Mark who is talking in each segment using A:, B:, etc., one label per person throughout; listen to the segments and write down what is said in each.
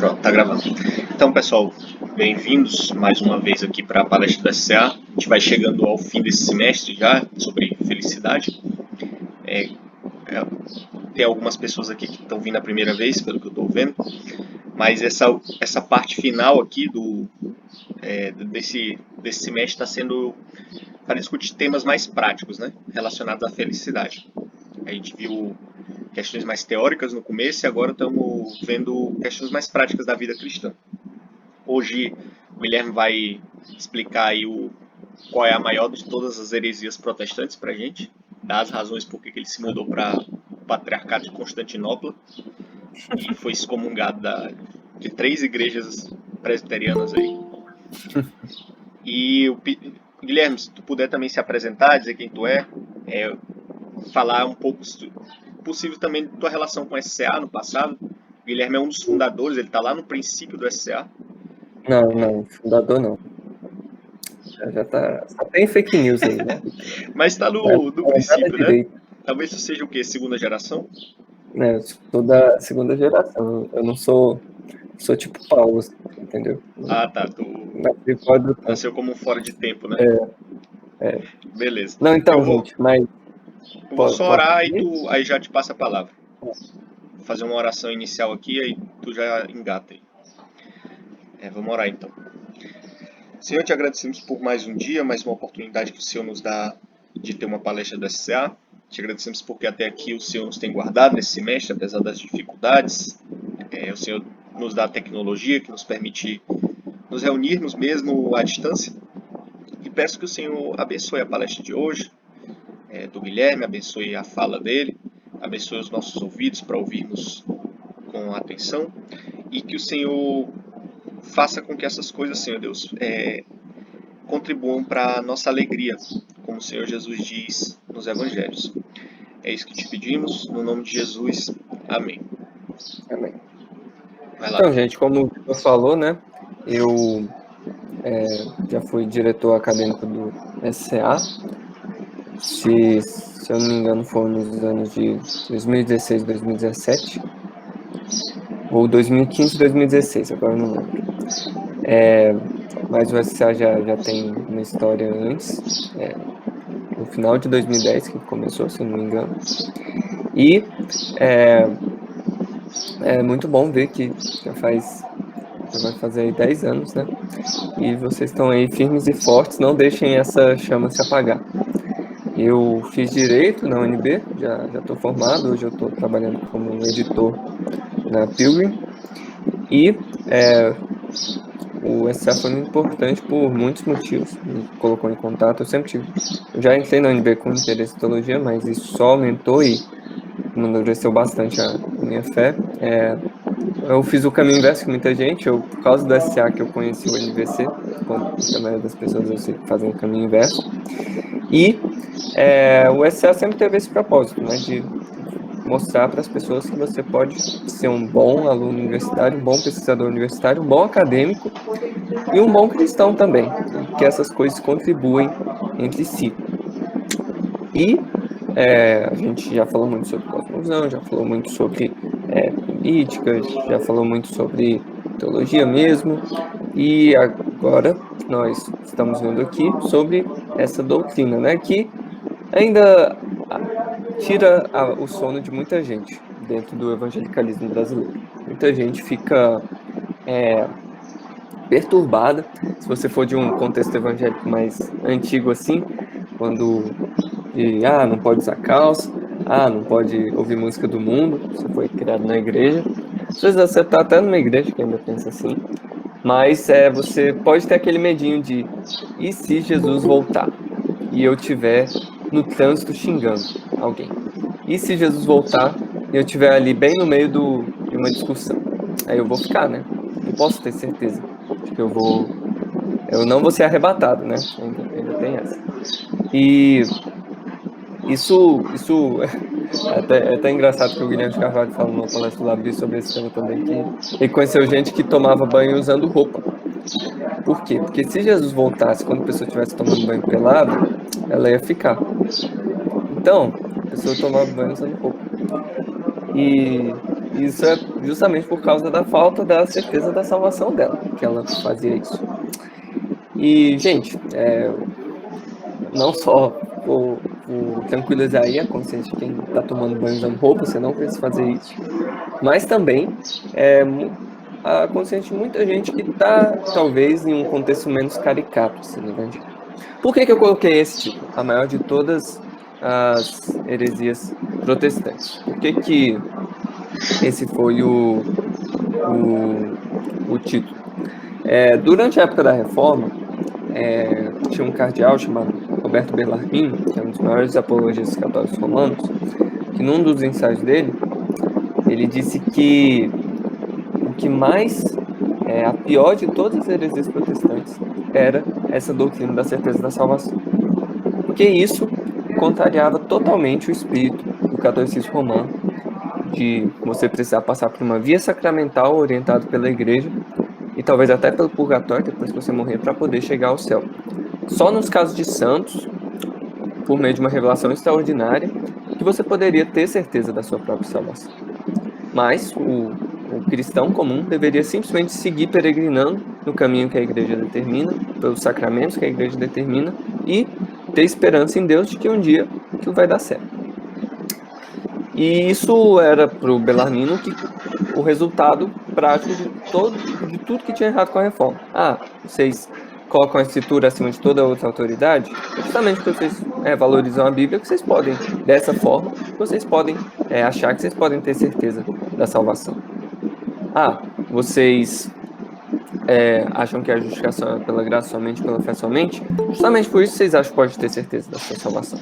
A: Pronto, tá gravando. Então, pessoal, bem-vindos mais uma vez aqui para a palestra do SCA. A gente vai chegando ao fim desse semestre já, sobre felicidade. Tem algumas pessoas aqui que estão vindo a primeira vez, pelo que eu estou vendo, mas essa parte final aqui desse semestre está sendo para discutir temas mais práticos, né, relacionados à felicidade. A gente viu questões mais teóricas no começo e agora estamos vendo questões mais práticas da vida cristã. Hoje o Guilherme vai explicar aí qual é a maior de todas as heresias protestantes para a gente, dar as razões por que ele se mudou para o Patriarcado de Constantinopla e foi excomungado de 3 igrejas presbiterianas aí. E Guilherme, se tu puder também se apresentar, dizer quem tu é, falar um pouco, possível também, da tua relação com o SCA no passado. O Guilherme é um dos fundadores, ele está lá no princípio do SCA.
B: Não, fundador não. Já tá tem fake news aí, né?
A: Mas está no princípio, né? Talvez tu seja o quê? Segunda geração?
B: Eu sou da segunda geração. Eu não sou tipo Paulo, entendeu?
A: Ah, tá. Tu nasceu como um fora de tempo, né? Beleza.
B: Não, então, gente, mas...
A: Eu vou só orar e aí já te passa a palavra. Vou fazer uma oração inicial aqui, aí tu já engata aí. Vamos orar então. Senhor, te agradecemos por mais um dia, mais uma oportunidade que o Senhor nos dá de ter uma palestra da SCA. Te agradecemos porque até aqui o Senhor nos tem guardado nesse semestre, apesar das dificuldades. O Senhor nos dá a tecnologia que nos permite nos reunirmos mesmo à distância. E peço que o Senhor abençoe a palestra de hoje, do Guilherme, abençoe a fala dele, abençoe os nossos ouvidos para ouvirmos com atenção e que o Senhor faça com que essas coisas, Senhor Deus, contribuam para a nossa alegria, como o Senhor Jesus diz nos Evangelhos. É isso que te pedimos, no nome de Jesus. Amém.
B: Amém.
A: Vai lá.
B: Então, gente, como o Vitor falou, né, eu já fui diretor acadêmico do SCA. Se eu não me engano, foram nos anos de 2016, 2017. Ou 2015, 2016, agora eu não lembro. Mas o SCA já tem uma história antes, no final de 2010 que começou, se eu não me engano. E é muito bom ver que já vai fazer aí 10 anos, né? E vocês estão aí firmes e fortes, não deixem essa chama se apagar. Eu fiz Direito na UNB, já estou formado, hoje eu estou trabalhando como editor na Pilgrim. E o SCA foi muito importante por muitos motivos, me colocou em contato, eu já entrei na UNB com interesse em teologia, mas isso só aumentou e amadureceu bastante a minha fé. Eu fiz o caminho inverso que muita gente, por causa do SCA que eu conheci o NVC, como a maioria das pessoas eu sei que fazem o caminho inverso. E o SCA sempre teve esse propósito, né, de mostrar para as pessoas que você pode ser um bom aluno universitário, um bom pesquisador universitário, um bom acadêmico e um bom cristão também, e que essas coisas contribuem entre si. E a gente já falou muito sobre cosmovisão, já falou muito sobre política, já falou muito sobre teologia mesmo, e agora nós estamos vendo aqui sobre essa doutrina, né, que ainda tira o sono de muita gente dentro do evangelicalismo brasileiro. Muita gente fica perturbada, se você for de um contexto evangélico mais antigo assim, quando não pode usar calça, não pode ouvir música do mundo, você foi criado na igreja. Às vezes você está até numa igreja que ainda pensa assim, mas você pode ter aquele medinho de, e se Jesus voltar e eu estiver no trânsito xingando alguém? E se Jesus voltar e eu estiver ali bem no meio de uma discussão? Aí eu vou ficar, né? Não posso ter certeza de que eu não vou ser arrebatado, né? Ainda tem essa. E isso é até engraçado que o Guilherme de Carvalho fala numa palestra do Labi sobre esse tema também, que ele conheceu gente que tomava banho usando roupa. Por quê? Porque se Jesus voltasse quando a pessoa estivesse tomando banho pelada, ela ia ficar. Então, a pessoa tomava banho usando roupa. E isso justamente por causa da falta da certeza da salvação dela, que ela fazia isso. E, gente, não só vou tranquilizar aí a consciência de quem está tomando banho usando roupa, você não precisa fazer isso, mas também a consciência de muita gente que está, talvez, em um contexto menos caricato assim, no Evangelho. Por que eu coloquei esse título? A maior de todas as heresias protestantes. Por que esse foi o título? Durante a época da Reforma, tinha um cardeal chamado Roberto Bellarmino, que é um dos maiores apologistas católicos romanos, que num dos ensaios dele, ele disse que o que mais, a pior de todas as heresias protestantes, era essa doutrina da certeza da salvação. Porque isso contrariava totalmente o espírito do catolicismo romano, de você precisar passar por uma via sacramental orientada pela igreja, e talvez até pelo purgatório, depois que você morrer, para poder chegar ao céu. Só nos casos de santos, por meio de uma revelação extraordinária, que você poderia ter certeza da sua própria salvação. Mas o cristão comum deveria simplesmente seguir peregrinando no caminho que a igreja determina, pelos sacramentos que a igreja determina, e ter esperança em Deus de que um dia aquilo vai dar certo. E isso era para o Bellarmino o resultado prático de tudo que tinha errado com a reforma. Vocês colocam a escritura acima de toda outra autoridade, justamente porque vocês valorizam a Bíblia, que vocês podem, dessa forma, vocês podem achar que vocês podem ter certeza da salvação. Vocês acham que a justificação é pela graça somente, pela fé somente, justamente por isso vocês acham que podem ter certeza da sua salvação.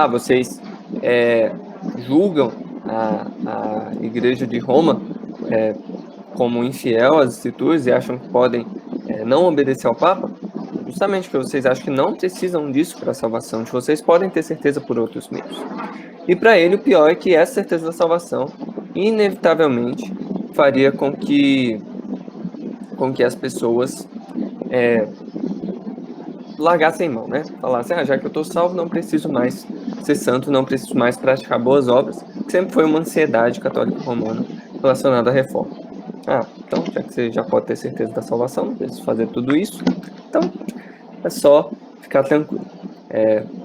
B: Vocês julgam a Igreja de Roma como infiel às escrituras e acham que podem não obedecer ao Papa, justamente porque vocês acham que não precisam disso para a salvação, que vocês podem ter certeza por outros meios. E para ele, o pior é que essa certeza da salvação, inevitavelmente, faria com que as pessoas largassem mão, né? Falassem, já que eu estou salvo, não preciso mais ser santo, não preciso mais praticar boas obras, que sempre foi uma ansiedade católica romana relacionada à reforma. Então, já que você já pode ter certeza da salvação, não precisa fazer tudo isso, então é só ficar tranquilo.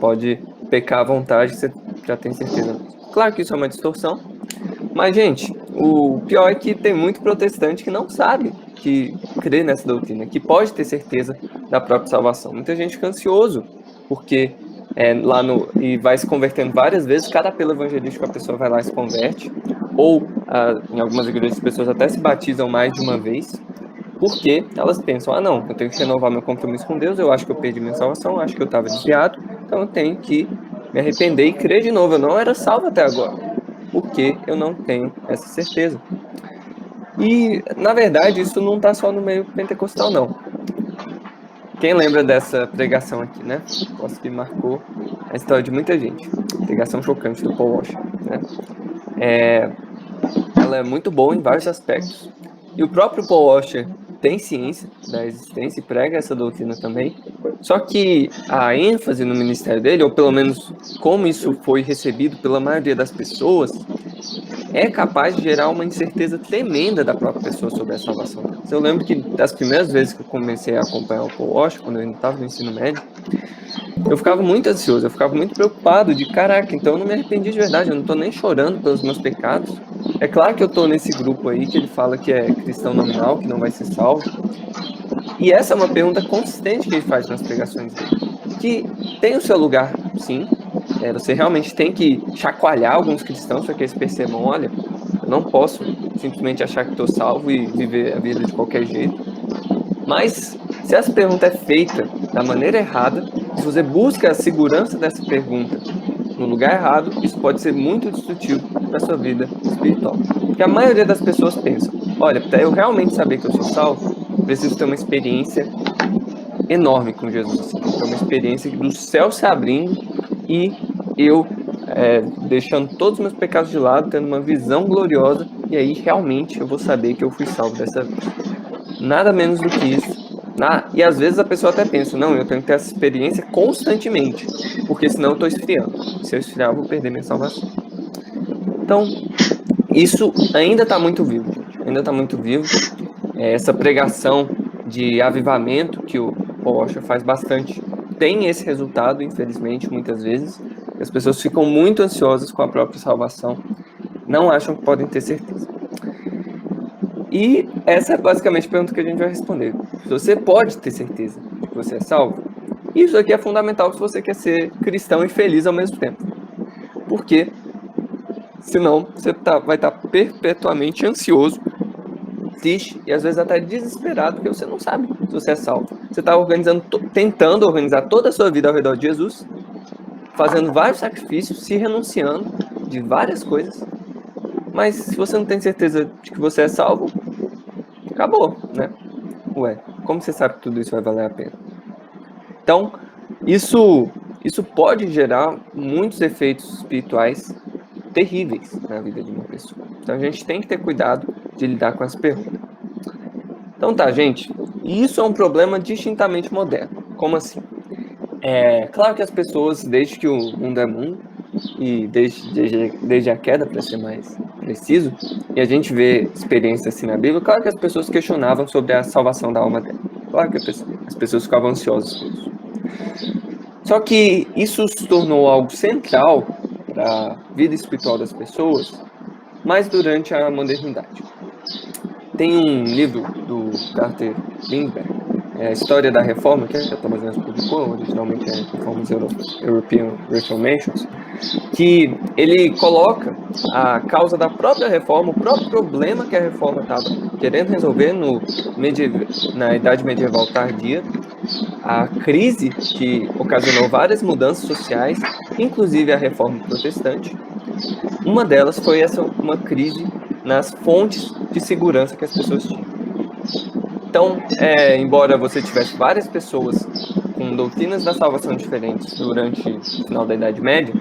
B: Pode pecar à vontade, você já tem certeza. Claro que isso é uma distorção, mas, gente, o pior é que tem muito protestante que não sabe que crê nessa doutrina, que pode ter certeza da própria salvação. Muita gente fica ansioso, porque e vai se convertendo várias vezes, cada apelo evangelístico a pessoa vai lá e se converte, ou em algumas igrejas as pessoas até se batizam mais de uma vez, porque elas pensam, não, eu tenho que renovar meu compromisso com Deus, eu acho que eu perdi minha salvação, acho que eu estava desviado, então eu tenho que me arrepender e crer de novo, eu não era salvo até agora, porque eu não tenho essa certeza. E, na verdade, isso não está só no meio pentecostal, não. Quem lembra dessa pregação aqui, né? Acho que marcou a história de muita gente. Pregação chocante do Paul Washer, né? Ela é muito boa em vários aspectos. E o próprio Paul Washer tem ciência da existência e prega essa doutrina também. Só que a ênfase no ministério dele, ou pelo menos como isso foi recebido pela maioria das pessoas, é capaz de gerar uma incerteza tremenda da própria pessoa sobre a salvação. Eu lembro que das primeiras vezes que eu comecei a acompanhar o Paul Washer, quando eu ainda estava no ensino médio, eu ficava muito ansioso, eu ficava muito preocupado de, caraca, então eu não me arrependi de verdade, eu não estou nem chorando pelos meus pecados. É claro que eu estou nesse grupo aí que ele fala que é cristão nominal, que não vai ser salvo. E essa é uma pergunta consistente que ele faz nas pregações dele, que tem o seu lugar, sim. Você realmente tem que chacoalhar alguns cristãos para que eles percebam, olha, eu não posso simplesmente achar que estou salvo e viver a vida de qualquer jeito. Mas se essa pergunta é feita da maneira errada, se você busca a segurança dessa pergunta no lugar errado, isso pode ser muito destrutivo para a sua vida espiritual. Porque a maioria das pessoas pensa, olha, para eu realmente saber que eu sou salvo, preciso ter uma experiência enorme com Jesus, assim, ter uma experiência do céu se abrindo e eu deixando todos os meus pecados de lado, tendo uma visão gloriosa, e aí realmente eu vou saber que eu fui salvo dessa vez. Nada menos do que isso. E às vezes a pessoa até pensa, não, eu tenho que ter essa experiência constantemente, porque senão eu estou esfriando. Se eu esfriar, eu vou perder minha salvação. Então, isso ainda está muito vivo, gente. Ainda está muito vivo. Essa pregação de avivamento que o Paul Washer faz bastante tem esse resultado, infelizmente, muitas vezes. As pessoas ficam muito ansiosas com a própria salvação, não acham que podem ter certeza. E essa é basicamente a pergunta que a gente vai responder. Se você pode ter certeza de que você é salvo, isso aqui é fundamental se você quer ser cristão e feliz ao mesmo tempo. Porque senão você vai estar perpetuamente ansioso, triste e às vezes até desesperado, porque você não sabe se você é salvo. Você está tentando organizar toda a sua vida ao redor de Jesus, fazendo vários sacrifícios, se renunciando de várias coisas, mas se você não tem certeza de que você é salvo, acabou, né? Ué, como você sabe que tudo isso vai valer a pena? Então, isso pode gerar muitos efeitos espirituais terríveis na vida de uma pessoa. Então, a gente tem que ter cuidado de lidar com essa pergunta. Então tá, gente, isso é um problema distintamente moderno. Como assim? Claro que as pessoas, desde que o mundo é mundo, e desde a queda, para ser mais preciso, e a gente vê experiências assim na Bíblia, claro que as pessoas questionavam sobre a salvação da alma dela. Claro que as pessoas ficavam ansiosas com isso. Só que isso se tornou algo central para a vida espiritual das pessoas, mas durante a modernidade. Tem um livro do Carter Lindbergh, a História da Reforma, que a Thomas Aquinas publicou, originalmente é Reformas European Reformations, que ele coloca a causa da própria reforma, o próprio problema que a reforma estava querendo resolver na Idade Medieval tardia, a crise que ocasionou várias mudanças sociais, inclusive a reforma protestante. Uma delas foi uma crise nas fontes de segurança que as pessoas tinham. Então, embora você tivesse várias pessoas com doutrinas da salvação diferentes durante o final da Idade Média,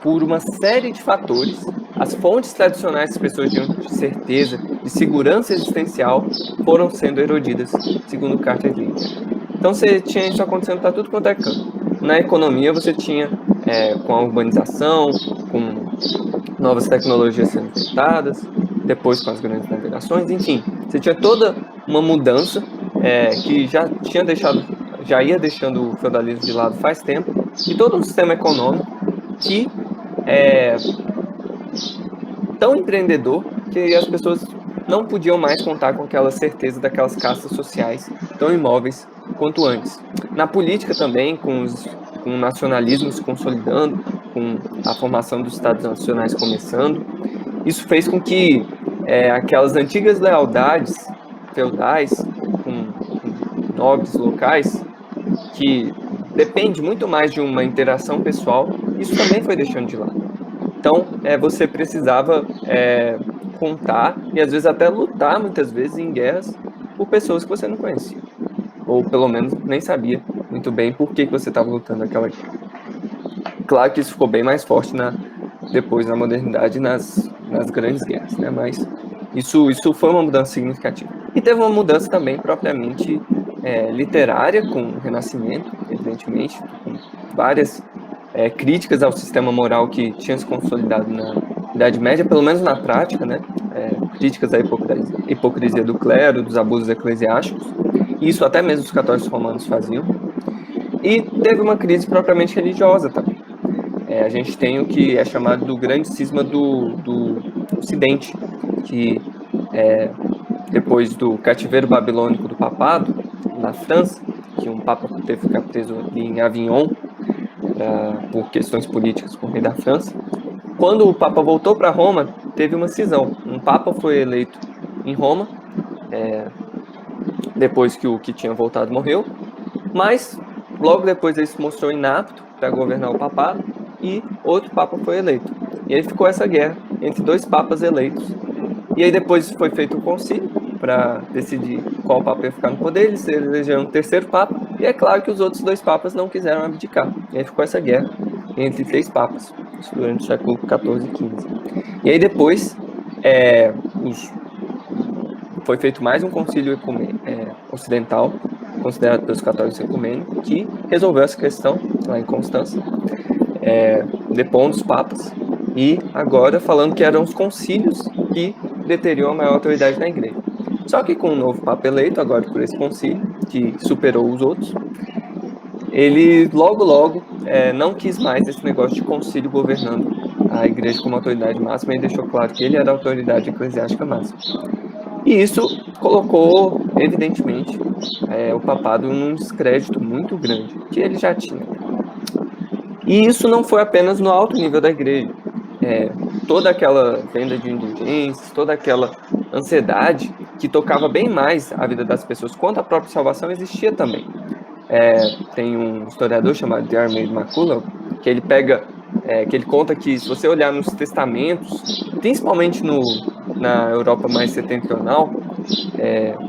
B: por uma série de fatores, as fontes tradicionais que as pessoas tinham de certeza, de segurança existencial, foram sendo erodidas, segundo Carter Lindbergh. Então você tinha isso acontecendo para tudo quanto é canto. Na economia você tinha, com a urbanização, com novas tecnologias sendo inventadas, depois com as grandes navegações, enfim, você tinha toda uma mudança que já ia deixando o feudalismo de lado faz tempo, e todo um sistema econômico que tão empreendedor que as pessoas não podiam mais contar com aquela certeza daquelas castas sociais tão imóveis quanto antes. Na política também, com o nacionalismo se consolidando, com a formação dos Estados Nacionais começando, isso fez com que aquelas antigas lealdades feudais com nobres locais, que depende muito mais de uma interação pessoal, isso também foi deixando de lado. Então, você precisava contar e às vezes até lutar, muitas vezes, em guerras por pessoas que você não conhecia. Ou pelo menos nem sabia muito bem por que você estava lutando aquela guerra. Claro que isso ficou bem mais forte depois na modernidade, nas grandes guerras, né? Mas isso foi uma mudança significativa. E teve uma mudança também propriamente literária, com o Renascimento, evidentemente, com várias críticas ao sistema moral que tinha se consolidado na Idade Média, pelo menos na prática, né? Críticas à hipocrisia do clero, dos abusos eclesiásticos. Isso até mesmo os católicos romanos faziam. E teve uma crise propriamente religiosa também. A gente tem o que é chamado do grande cisma do Ocidente, que depois do cativeiro babilônico do papado, na França, que um papa teve que ficar preso ali em Avignon por questões políticas com o rei da França. Quando o papa voltou para Roma, teve uma cisão. Um papa foi eleito em Roma, depois que o que tinha voltado morreu, mas logo depois ele se mostrou inapto para governar o papado e outro papa foi eleito. E aí ficou essa guerra entre dois papas eleitos. E aí depois foi feito um concílio para decidir qual papa ia ficar no poder, eles elegeram um terceiro papa, e é claro que os outros dois papas não quiseram abdicar. E aí ficou essa guerra entre três papas, isso durante o século XIV e XV. E aí depois foi feito mais um concílio ocidental, considerado pelos católicos ecumênico, que resolveu essa questão lá em Constança, depondo os papas, e agora falando que eram os concílios que deteriam a maior autoridade na igreja. Só que com o novo Papa eleito, agora por esse concílio, que superou os outros, ele logo não quis mais esse negócio de concílio governando a igreja como autoridade máxima e deixou claro que ele era a autoridade eclesiástica máxima. E isso colocou, evidentemente, o papado num descrédito muito grande, que ele já tinha. E isso não foi apenas no alto nível da igreja. Toda aquela venda de indulgências, toda aquela ansiedade que tocava bem mais a vida das pessoas quanto a própria salvação existia também. Tem um historiador chamado Diarmaid MacCulloch que ele que ele conta que se você olhar nos testamentos, principalmente na Europa mais setentrional,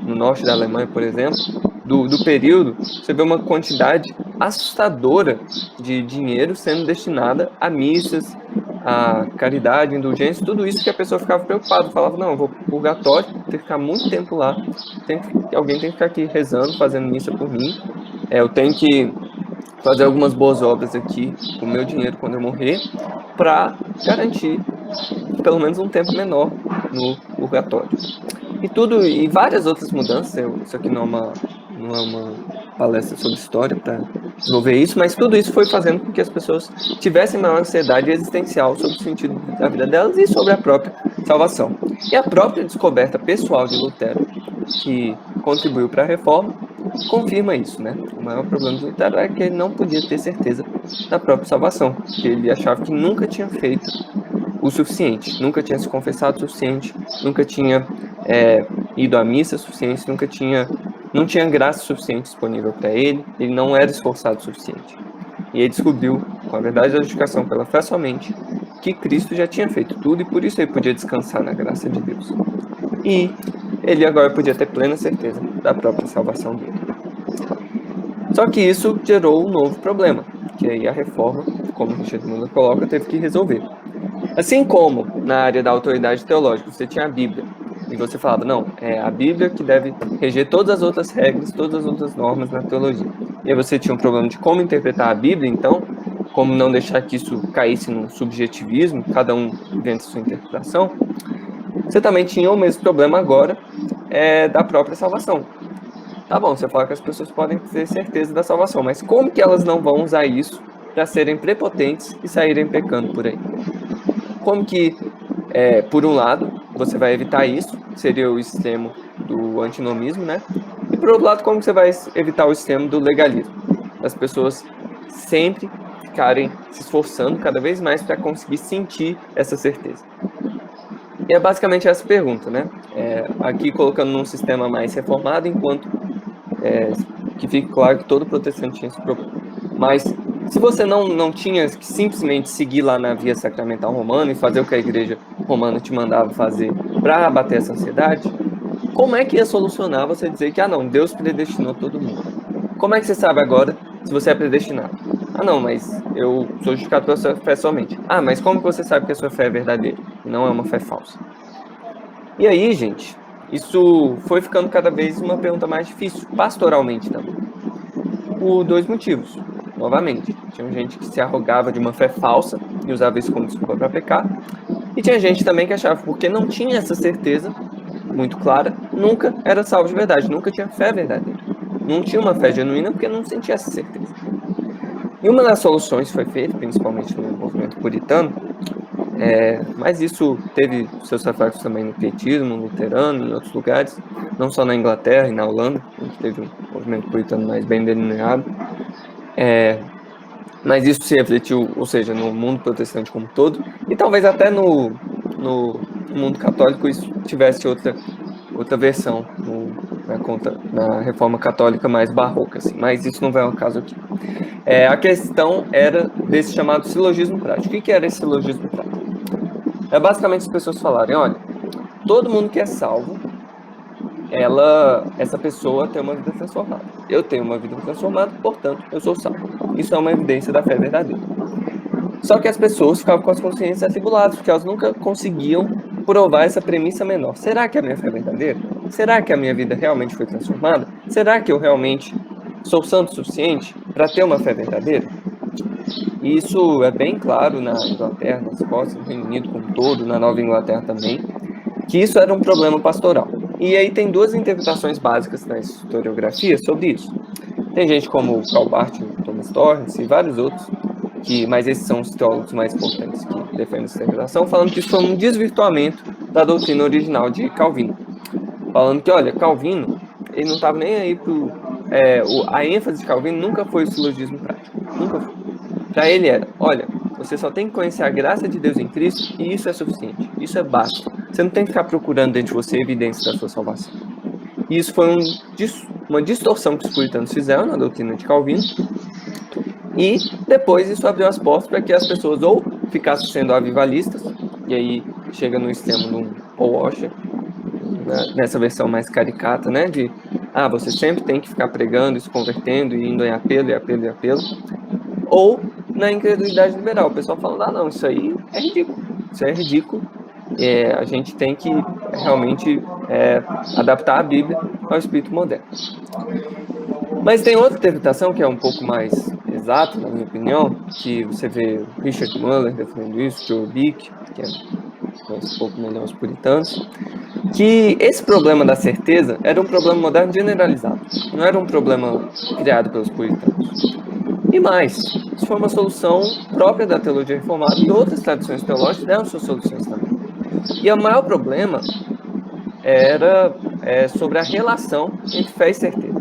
B: no norte da Alemanha, por exemplo, do período, você vê uma quantidade assustadora de dinheiro sendo destinada a missas, a caridade, indulgência, tudo isso que a pessoa ficava preocupada, falava, não, eu vou pro purgatório, tem que ficar muito tempo lá, alguém tem que ficar aqui rezando, fazendo missa por mim, eu tenho que fazer algumas boas obras aqui com o meu dinheiro quando eu morrer, para garantir pelo menos um tempo menor no purgatório. E várias outras mudanças, isso aqui não é uma palestra sobre história para desenvolver isso, mas tudo isso foi fazendo com que as pessoas tivessem maior ansiedade existencial sobre o sentido da vida delas e sobre a própria salvação. E a própria descoberta pessoal de Lutero, que contribuiu para a reforma, confirma isso, né? O maior problema de Lutero é que ele não podia ter certeza da própria salvação, porque ele achava que nunca tinha feito o suficiente, nunca tinha se confessado o suficiente, nunca tinha ido à missa o suficiente, não tinha graça suficiente disponível para ele não era esforçado o suficiente. E ele descobriu, com a verdade da justificação pela fé somente, que Cristo já tinha feito tudo e por isso ele podia descansar na graça de Deus. E ele agora podia ter plena certeza da própria salvação dele. Só que isso gerou um novo problema, que aí a reforma, como Richard Müller coloca, teve que resolver. Assim como na área da autoridade teológica você tinha a Bíblia, e você falava, não, é a Bíblia que deve reger todas as outras regras, todas as outras normas na teologia. E aí você tinha um problema de como interpretar a Bíblia, então, como não deixar que isso caísse num subjetivismo, cada um inventa sua interpretação. Você também tinha o mesmo problema agora da própria salvação. Tá bom, você fala que as pessoas podem ter certeza da salvação, mas como que elas não vão usar isso para serem prepotentes e saírem pecando por aí? Como que, por um lado, você vai evitar isso, seria o extremo do antinomismo, né? E por outro lado, como que você vai evitar o extremo do legalismo? As pessoas sempre ficarem se esforçando cada vez mais para conseguir sentir essa certeza. E é basicamente essa pergunta, né? Aqui colocando num sistema mais reformado, enquanto que fique claro que todo protestante tinha esse problema. Mas se você não tinha que simplesmente seguir lá na via sacramental romana e fazer o que a igreja romana te mandava fazer para abater essa ansiedade, como é que ia solucionar você dizer que, não, Deus predestinou todo mundo? Como é que você sabe agora se você é predestinado? Não, mas eu sou justificado pela sua fé somente. Mas como que você sabe que a sua fé é verdadeira e não é uma fé falsa? E aí, gente, isso foi ficando cada vez uma pergunta mais difícil, pastoralmente também. Por dois motivos. Novamente, tinha gente que se arrogava de uma fé falsa e usava isso como desculpa para pecar. E tinha gente também que achava, porque não tinha essa certeza muito clara, nunca era salvo de verdade, nunca tinha fé verdadeira. Não tinha uma fé genuína porque não sentia essa certeza. E uma das soluções que foi feita, principalmente no movimento puritano, mas isso teve seus reflexos também no pietismo, no luterano, em outros lugares, não só na Inglaterra e na Holanda, onde teve um movimento puritano mais bem delineado. Mas isso se refletiu, ou seja, no mundo protestante como um todo, e talvez até no mundo católico isso tivesse outra versão na reforma católica mais barroca, assim, mas isso não vai ao caso aqui. A questão era desse chamado silogismo prático. O que era esse silogismo prático? Basicamente as pessoas falarem, olha, todo mundo que é salvo, essa pessoa tem uma vida transformada. Eu tenho uma vida transformada, portanto, eu sou salvo. Isso é uma evidência da fé verdadeira. Só que as pessoas ficavam com as consciências atribuladas, porque elas nunca conseguiam provar essa premissa menor. Será que a minha fé é verdadeira? Será que a minha vida realmente foi transformada? Será que eu realmente sou santo o suficiente para ter uma fé verdadeira? E isso é bem claro na Inglaterra, na Escócia, no Reino Unido como um todo, na Nova Inglaterra também, que isso era um problema pastoral. E aí tem duas interpretações básicas na historiografia sobre isso. Tem gente como Karl Barth, Thomas Torrance e vários outros, mas esses são os teólogos mais importantes que defendem essa interpretação, falando que isso foi um desvirtuamento da doutrina original de Calvino. Falando que, olha, Calvino, ele não estava nem aí a ênfase de Calvino nunca foi o silogismo prático. Nunca foi. Para ele era, olha, você só tem que conhecer a graça de Deus em Cristo e isso é suficiente. Isso é básico. Você não tem que ficar procurando dentro de você evidências da sua salvação. E isso foi uma distorção que os puritanos fizeram na doutrina de Calvino. E depois isso abriu as portas para que as pessoas ou ficassem sendo avivalistas, e aí chega no extremo do Paul Washer, nessa versão mais caricata, né, de você sempre tem que ficar pregando, se convertendo, e indo em apelo, e apelo, e apelo, ou na incredulidade liberal, o pessoal falando, não, isso aí é ridículo, a gente tem que realmente adaptar a Bíblia ao espírito moderno. Mas tem outra interpretação que é um pouco mais exata, na minha opinião, que você vê Richard Muller defendendo isso, Joe Bick, que conhece um pouco melhor os puritanos, que esse problema da certeza era um problema moderno generalizado, não era um problema criado pelos puritanos. E mais, isso foi uma solução própria da teologia reformada e outras tradições teológicas deram suas soluções também. E o maior problema era sobre a relação entre fé e certeza.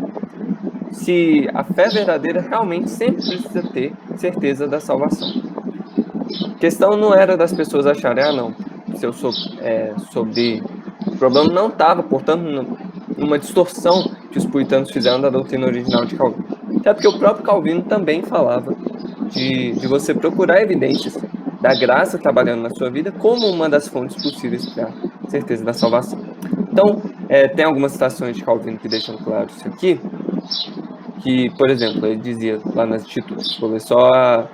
B: Se a fé verdadeira realmente sempre precisa ter certeza da salvação. A questão não era das pessoas acharem, não, se eu sou sobre... O problema não estava, portanto, numa distorção que os puritanos fizeram da doutrina original de Calvino. Até porque o próprio Calvino também falava de você procurar evidências da graça trabalhando na sua vida como uma das fontes possíveis para a certeza da salvação. Então, tem algumas citações de Calvino que deixam claro isso aqui, que, por exemplo, ele dizia lá nas Atitudes, vou ler só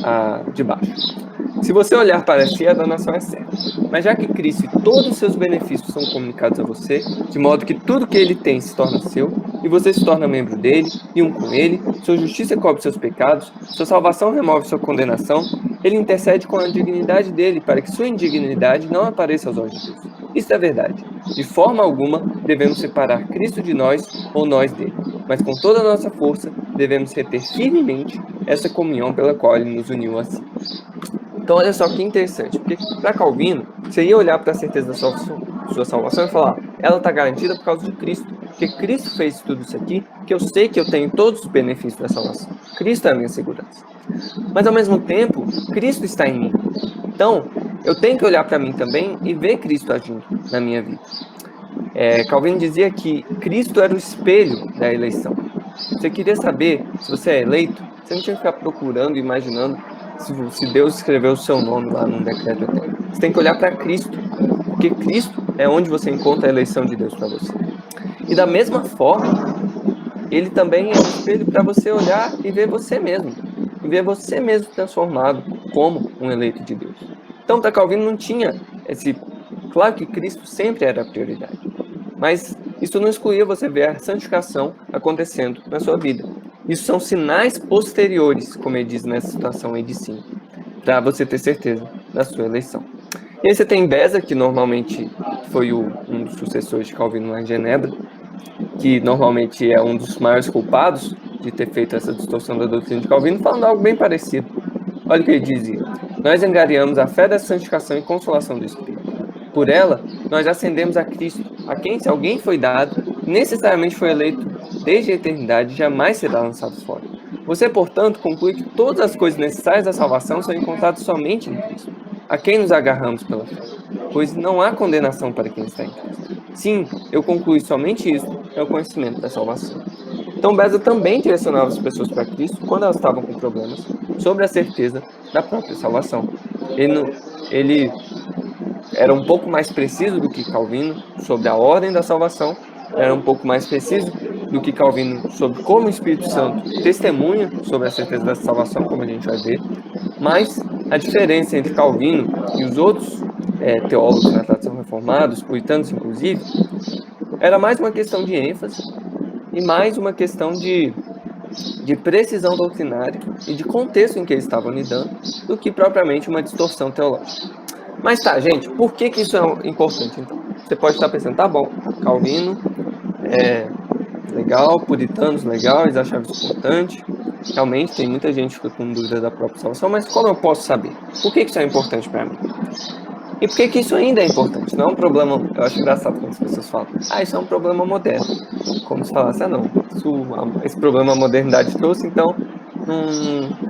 B: a de baixo. Se você olhar para si, a danação é certa. Mas já que Cristo e todos os seus benefícios são comunicados a você, de modo que tudo que ele tem se torna seu, e você se torna membro dele, e um com ele, sua justiça cobre seus pecados, sua salvação remove sua condenação, ele intercede com a dignidade dele para que sua indignidade não apareça aos olhos de Deus. Isso é verdade. De forma alguma devemos separar Cristo de nós ou nós dele, mas com toda a nossa força devemos reter firmemente essa comunhão pela qual ele nos uniu a si. Então, olha só que interessante, porque para Calvino, você ia olhar para a certeza da sua salvação e falar, ela está garantida por causa de Cristo, porque Cristo fez tudo isso aqui, que eu sei que eu tenho todos os benefícios da salvação. Cristo é a minha segurança. Mas, ao mesmo tempo, Cristo está em mim. Então, eu tenho que olhar para mim também e ver Cristo agindo na minha vida. Calvino dizia que Cristo era o espelho da eleição. Você queria saber se você é eleito, você não tinha que ficar procurando e imaginando se Deus escreveu o seu nome lá num decreto eterno. Você tem que olhar para Cristo, porque Cristo é onde você encontra a eleição de Deus para você. E da mesma forma, ele também é um espelho para você olhar e ver você mesmo. E ver você mesmo transformado como um eleito de Deus. Então, para Calvino não tinha esse... Claro que Cristo sempre era a prioridade. Mas isso não excluía você ver a santificação acontecendo na sua vida. Isso são sinais posteriores, como ele diz nessa situação aí de cima, para você ter certeza da sua eleição. E aí você tem Beza, que normalmente foi um dos sucessores de Calvino lá em Genebra, que normalmente é um dos maiores culpados de ter feito essa distorção da doutrina de Calvino, falando algo bem parecido. Olha o que ele dizia. Nós angariamos a fé da santificação e consolação do Espírito. Por ela, nós ascendemos a Cristo, a quem, se alguém foi dado, necessariamente foi eleito desde a eternidade e jamais será lançado fora. Você, portanto, conclui que todas as coisas necessárias da salvação são encontradas somente em Cristo, a quem nos agarramos pela fé, pois não há condenação para quem está em Cristo. Sim, eu concluí somente isso, é o conhecimento da salvação. Então, Beza também direcionava as pessoas para Cristo quando elas estavam com problemas sobre a certeza da própria salvação. Ele era um pouco mais preciso do que Calvino sobre a ordem da salvação, era um pouco mais preciso do que Calvino sobre como o Espírito Santo testemunha sobre a certeza da salvação, como a gente vai ver, mas a diferença entre Calvino e os outros teólogos na tradição reformada, os puritanos inclusive, era mais uma questão de ênfase e mais uma questão de de precisão doutrinária e de contexto em que eles estavam lidando, do que propriamente uma distorção teológica. Mas tá, gente, por que isso é importante, então? Você pode estar pensando, tá bom, Calvino, legal, puritanos, legal, eles achavam isso importante. Realmente, tem muita gente que fica com dúvida da própria salvação, mas como eu posso saber? Por que isso é importante para mim? E por que isso ainda é importante? Não é um problema, eu acho engraçado quando as pessoas falam, isso é um problema moderno. Como se falasse, não, esse problema a modernidade trouxe, então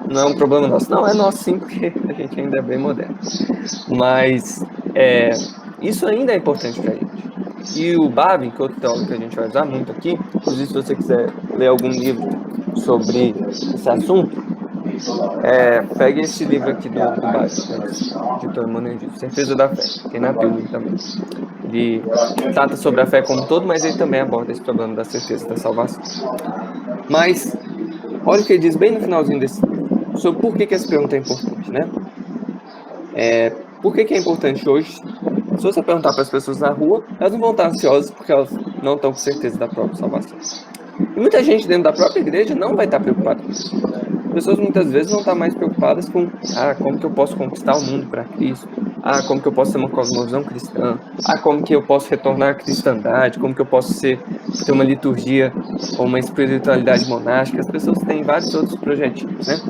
B: não é um problema nosso. Não, é nosso sim, porque a gente ainda é bem moderno. Mas isso ainda é importante para a gente. E o Babin, que é outro teólogo que a gente vai usar muito aqui, inclusive se você quiser ler algum livro sobre esse assunto, pegue esse livro aqui do Babin, editor Emmanuel Dias, Certeza da Fé, tem na Pilgrim também. Ele trata sobre a fé como um todo, mas ele também aborda esse problema da certeza da salvação. Mas, olha o que ele diz bem no finalzinho desse livro, sobre por que essa pergunta é importante, né? Por que é importante hoje? Se você perguntar para as pessoas na rua, elas não vão estar ansiosas porque elas não estão com certeza da própria salvação. E muita gente dentro da própria igreja não vai estar preocupada com isso. As pessoas muitas vezes vão estar mais preocupadas com como que eu posso conquistar o mundo para Cristo, como que eu posso ter uma cosmovisão cristã, como que eu posso retornar à cristandade, como que eu posso ter uma liturgia ou uma espiritualidade monástica. As pessoas têm vários outros projetinhos, né?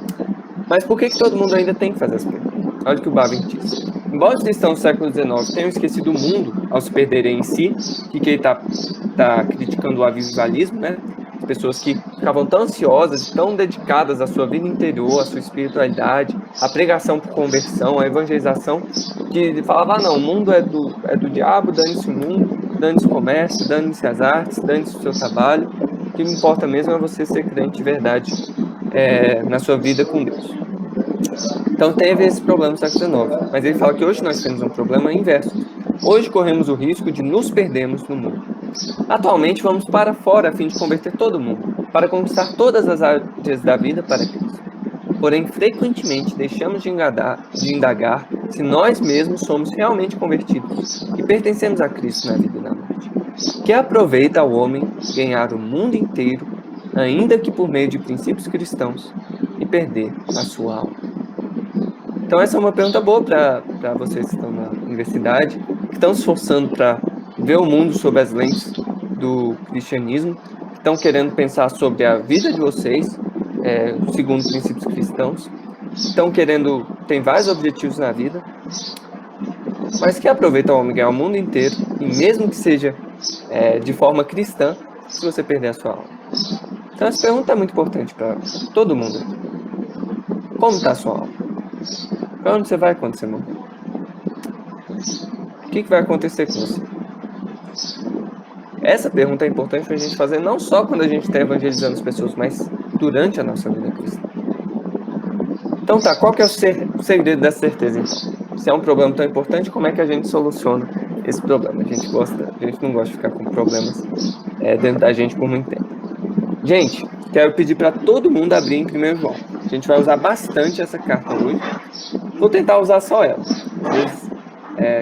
B: Mas por que todo mundo ainda tem que fazer essa pergunta? Olha o que o Babin diz. Embora os cristãos do século XIX tenham esquecido o mundo ao se perderem em si, que ele está criticando o avivalismo, né? As pessoas que ficavam tão ansiosas, tão dedicadas à sua vida interior, à sua espiritualidade, à pregação por conversão, à evangelização, que falava, não, o mundo é do diabo, dane-se o mundo, dane-se o comércio, dane-se as artes, dane-se o seu trabalho. O que importa mesmo é você ser crente de verdade na sua vida com Deus. Então teve esse problema no século XIX, mas ele fala que hoje nós temos um problema inverso. Hoje corremos o risco de nos perdermos no mundo. Atualmente vamos para fora a fim de converter todo mundo, para conquistar todas as áreas da vida para Cristo. Porém, frequentemente deixamos de indagar se nós mesmos somos realmente convertidos e pertencemos a Cristo na vida e na morte. Que aproveita ao homem ganhar o mundo inteiro, ainda que por meio de princípios cristãos, e perder a sua alma. Então essa é uma pergunta boa para vocês que estão na universidade, que estão se esforçando para ver o mundo sob as lentes do cristianismo, que estão querendo pensar sobre a vida de vocês, segundo princípios cristãos, tem vários objetivos na vida, mas que aproveitam o homem ganhar o mundo inteiro, e mesmo que seja de forma cristã, se você perder a sua alma. Então essa pergunta é muito importante para todo mundo. Como está a sua alma? Para onde você vai quando você morrer? O que vai acontecer com você? Essa pergunta é importante para a gente fazer não só quando a gente está evangelizando as pessoas, mas durante a nossa vida cristã. Então tá, qual que é o segredo dessa certeza então? Se é um problema tão importante, como é que a gente soluciona esse problema? A gente não gosta de ficar com problemas dentro da gente por muito tempo. Gente, quero pedir para todo mundo abrir em 1 João. A gente vai usar bastante essa carta hoje. Vou tentar usar só ela. Às vezes,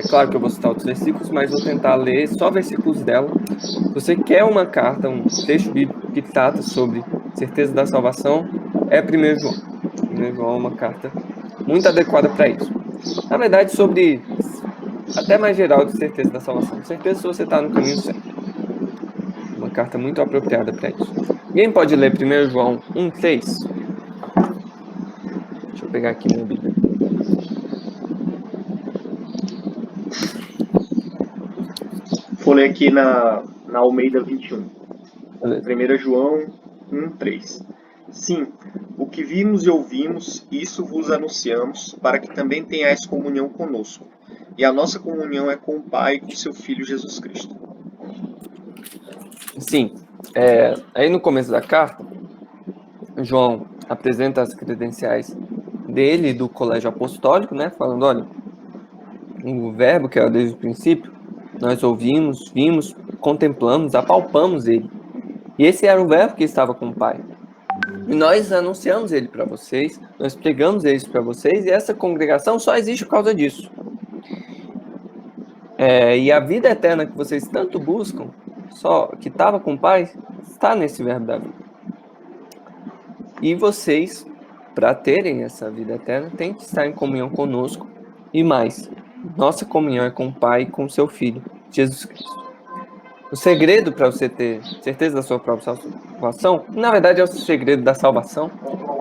B: claro que eu vou citar outros versículos, mas vou tentar ler só versículos dela. Se você quer uma carta, um texto bíblico que trata sobre certeza da salvação, é 1 João. 1 João é uma carta muito adequada para isso. Na verdade, sobre até mais geral de certeza da salvação. Certeza se você está no caminho certo. Uma carta muito apropriada para isso. Alguém pode ler 1 João 1,3? Deixa eu pegar aqui minha Bíblia.
A: Vou ler aqui na Almeida 21.
B: Beleza.
A: 1 João 1,3. Sim, o que vimos e ouvimos, isso vos anunciamos, para que também tenhais comunhão conosco. E a nossa comunhão é com o Pai e com seu Filho Jesus Cristo.
B: Sim, aí no começo da carta, João apresenta as credenciais dele e do colégio apostólico, né? Falando, olha, o verbo que era desde o princípio, nós ouvimos, vimos, contemplamos, apalpamos ele. E esse era o verbo que estava com o Pai. E nós anunciamos ele para vocês, nós pregamos isso para vocês, e essa congregação só existe por causa disso. E a vida eterna que vocês tanto buscam, só que estava com o Pai, está nesse verbo da vida. E vocês, para terem essa vida eterna, têm que estar em comunhão conosco. E mais, nossa comunhão é com o Pai e com o seu Filho, Jesus Cristo. O segredo para você ter certeza da sua própria salvação, que na verdade é o segredo da salvação,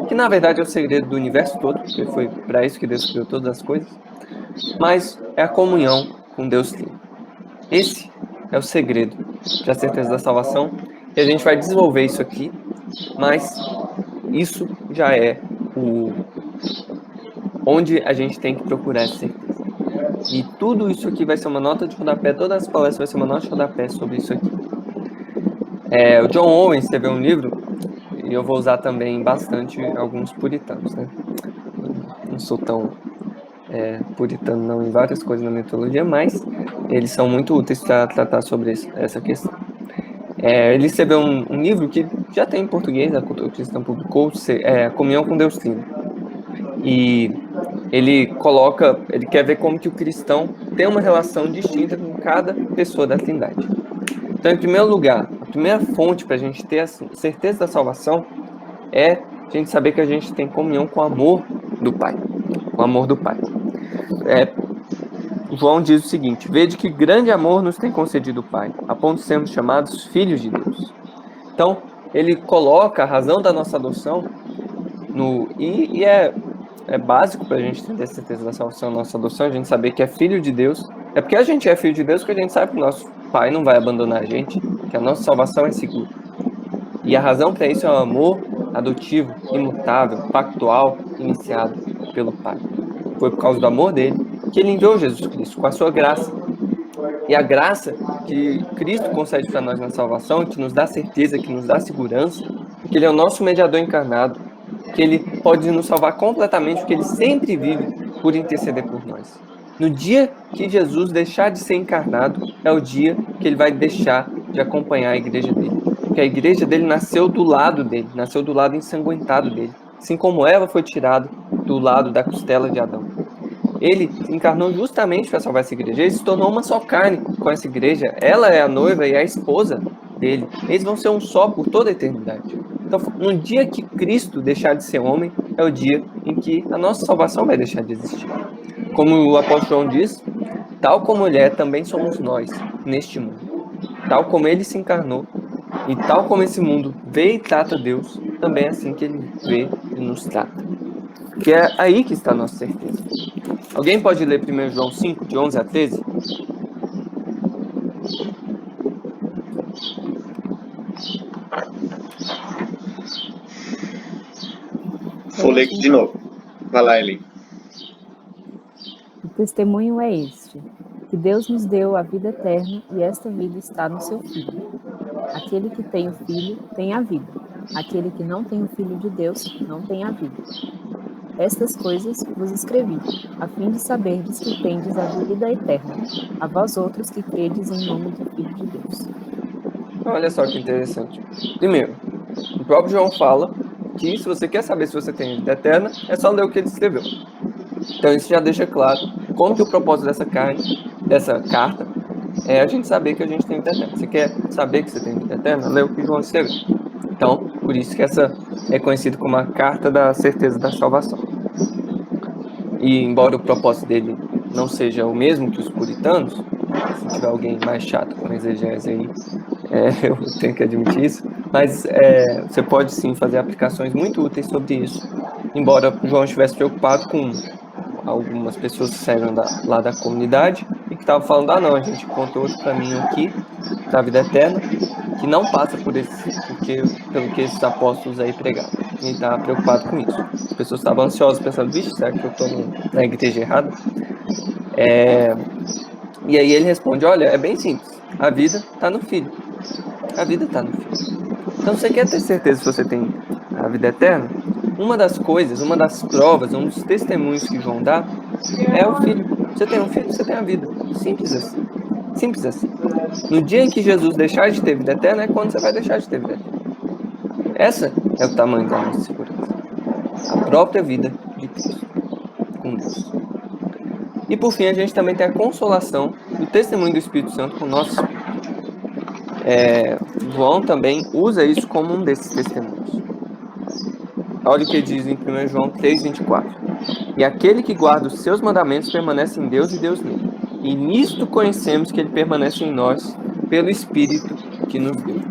B: que na verdade é o segredo do universo todo, porque foi para isso que Deus criou todas as coisas, mas é a comunhão com Deus Trino. Esse é o segredo da certeza da salvação, e a gente vai desenvolver isso aqui, mas isso já é onde a gente tem que procurar essa certeza. E tudo isso aqui vai ser uma nota de rodapé, todas as palestras vai ser uma nota de rodapé sobre isso aqui. O John Owen escreveu um livro, e eu vou usar também bastante alguns puritanos, né? Não sou tão puritano não em várias coisas na mitologia, mas eles são muito úteis para tratar sobre essa questão. Ele escreveu um livro que já tem em português, a Cultura Cristã publicou, Comunhão com Deus Trino. E ele quer ver como que o cristão tem uma relação distinta com cada pessoa da Trindade. Então, em primeiro lugar, a primeira fonte para a gente ter a certeza da salvação é a gente saber que a gente tem comunhão com o amor do Pai. Com o amor do Pai. João diz o seguinte: vede que grande amor nos tem concedido o Pai, a ponto de sermos chamados filhos de Deus. Então, ele coloca a razão da nossa adoção e é básico para a gente ter certeza da salvação, nossa adoção, a gente saber que é filho de Deus. É porque a gente é filho de Deus que a gente sabe que o nosso Pai não vai abandonar a gente, que a nossa salvação é segura. E a razão para isso é o amor adotivo, imutável, pactual, iniciado pelo Pai. Foi por causa do amor dele que ele enviou Jesus Cristo, com a sua graça. E a graça que Cristo concede para nós na salvação, que nos dá certeza, que nos dá segurança, que ele é o nosso mediador encarnado, que ele pode nos salvar completamente, porque ele sempre vive por interceder por nós. No dia que Jesus deixar de ser encarnado, é o dia que ele vai deixar de acompanhar a igreja dele. Porque a igreja dele nasceu do lado dele, nasceu do lado ensanguentado dele. Assim como Eva foi tirada do lado da costela de Adão. Ele se encarnou justamente para salvar essa igreja. Ele se tornou uma só carne com essa igreja. Ela é a noiva e a esposa dele. Eles vão ser um só por toda a eternidade. Então, no dia que Cristo deixar de ser homem, é o dia em que a nossa salvação vai deixar de existir. Como o apóstolo João diz, tal como ele é, também somos nós, neste mundo. Tal como ele se encarnou, e tal como esse mundo vê e trata Deus, também é assim que ele vê e nos trata. Que é aí que está a nossa certeza. Alguém pode ler 1 João 5, de 11 a 13?
A: Vou ler aqui de novo. Vai lá, Eli.
C: O testemunho é este, que Deus nos deu a vida eterna e esta vida está no seu Filho. Aquele que tem o Filho tem a vida. Aquele que não tem o Filho de Deus não tem a vida. Estas coisas vos escrevi, a fim de saberdes que tendes a vida eterna, a vós outros que credes em nome do Filho de Deus.
B: Olha só que interessante. Primeiro, o próprio João fala que se você quer saber se você tem vida eterna, é só ler o que ele escreveu. Então isso já deixa claro como que o propósito dessa carta é a gente saber que a gente tem vida eterna. Você quer saber que você tem vida eterna? Lê o que João escreveu. Então, por isso que essa é conhecida como a carta da certeza da salvação. E embora o propósito dele não seja o mesmo que os puritanos, se tiver alguém mais chato com exegese aí, eu tenho que admitir isso, mas você pode sim fazer aplicações muito úteis sobre isso, embora João estivesse preocupado com algumas pessoas que saíram lá da comunidade e que estavam falando, não, a gente encontrou outro caminho aqui para a vida eterna, que não passa pelo que esses apóstolos aí pregaram. E estava preocupado com isso. As pessoas estavam ansiosas, pensando, vixe, será que eu estou na igreja errada? E aí ele responde, olha, é bem simples, a vida está no Filho. A vida está no Filho. Então, você quer ter certeza se você tem a vida eterna? Uma das coisas, uma das provas, um dos testemunhos que João dá é o Filho. Você tem um filho, você tem a vida. Simples assim. Simples assim. No dia em que Jesus deixar de ter vida eterna, é quando você vai deixar de ter vida eterna. Essa é o tamanho da nossa segurança. A própria vida de Cristo com Deus. E por fim, a gente também tem a consolação do testemunho do Espírito Santo com o nosso Espírito. João também usa isso como um desses testemunhos. Olha o que diz em 1 João 3,24. E aquele que guarda os seus mandamentos permanece em Deus e Deus nele. E nisto conhecemos que ele permanece em nós pelo Espírito que nos deu.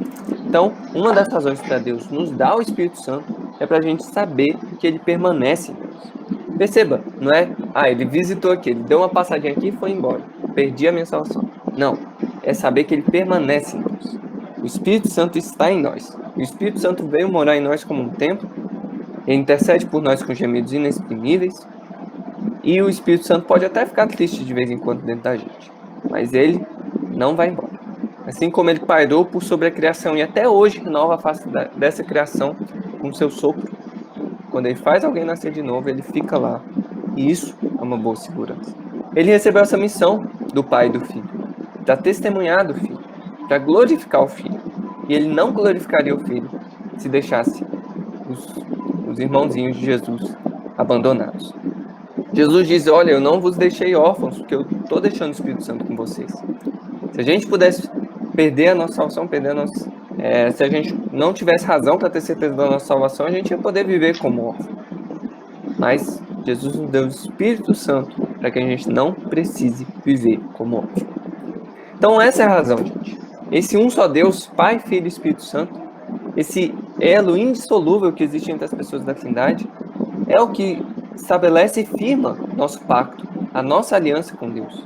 B: Então, uma das razões para Deus nos dar o Espírito Santo é para a gente saber que ele permanece em nós. Perceba, não é, ele visitou aqui, ele deu uma passadinha aqui e foi embora. Perdi a minha salvação. Não, é saber que ele permanece em nós. O Espírito Santo está em nós. O Espírito Santo veio morar em nós como um templo. Ele intercede por nós com gemidos inexprimíveis. E o Espírito Santo pode até ficar triste de vez em quando dentro da gente. Mas ele não vai embora. Assim como ele pairou por sobre a criação e até hoje renova a face dessa criação com seu sopro. Quando ele faz alguém nascer de novo, ele fica lá. E isso é uma boa segurança. Ele recebeu essa missão do Pai e do Filho, para testemunhar do Filho, para glorificar o Filho. E ele não glorificaria o Filho se deixasse os irmãozinhos de Jesus abandonados. Jesus diz, olha, eu não vos deixei órfãos, porque eu estou deixando o Espírito Santo com vocês. Se a gente pudesse perder a nossa salvação, se a gente não tivesse razão para ter certeza da nossa salvação, a gente ia poder viver como órfão. Mas Jesus nos deu o Espírito Santo para que a gente não precise viver como órfão. Então essa é a razão, gente. Esse um só Deus, Pai, Filho e Espírito Santo, esse elo indissolúvel que existe entre as pessoas da Trindade, é o que estabelece e firma nosso pacto, a nossa aliança com Deus.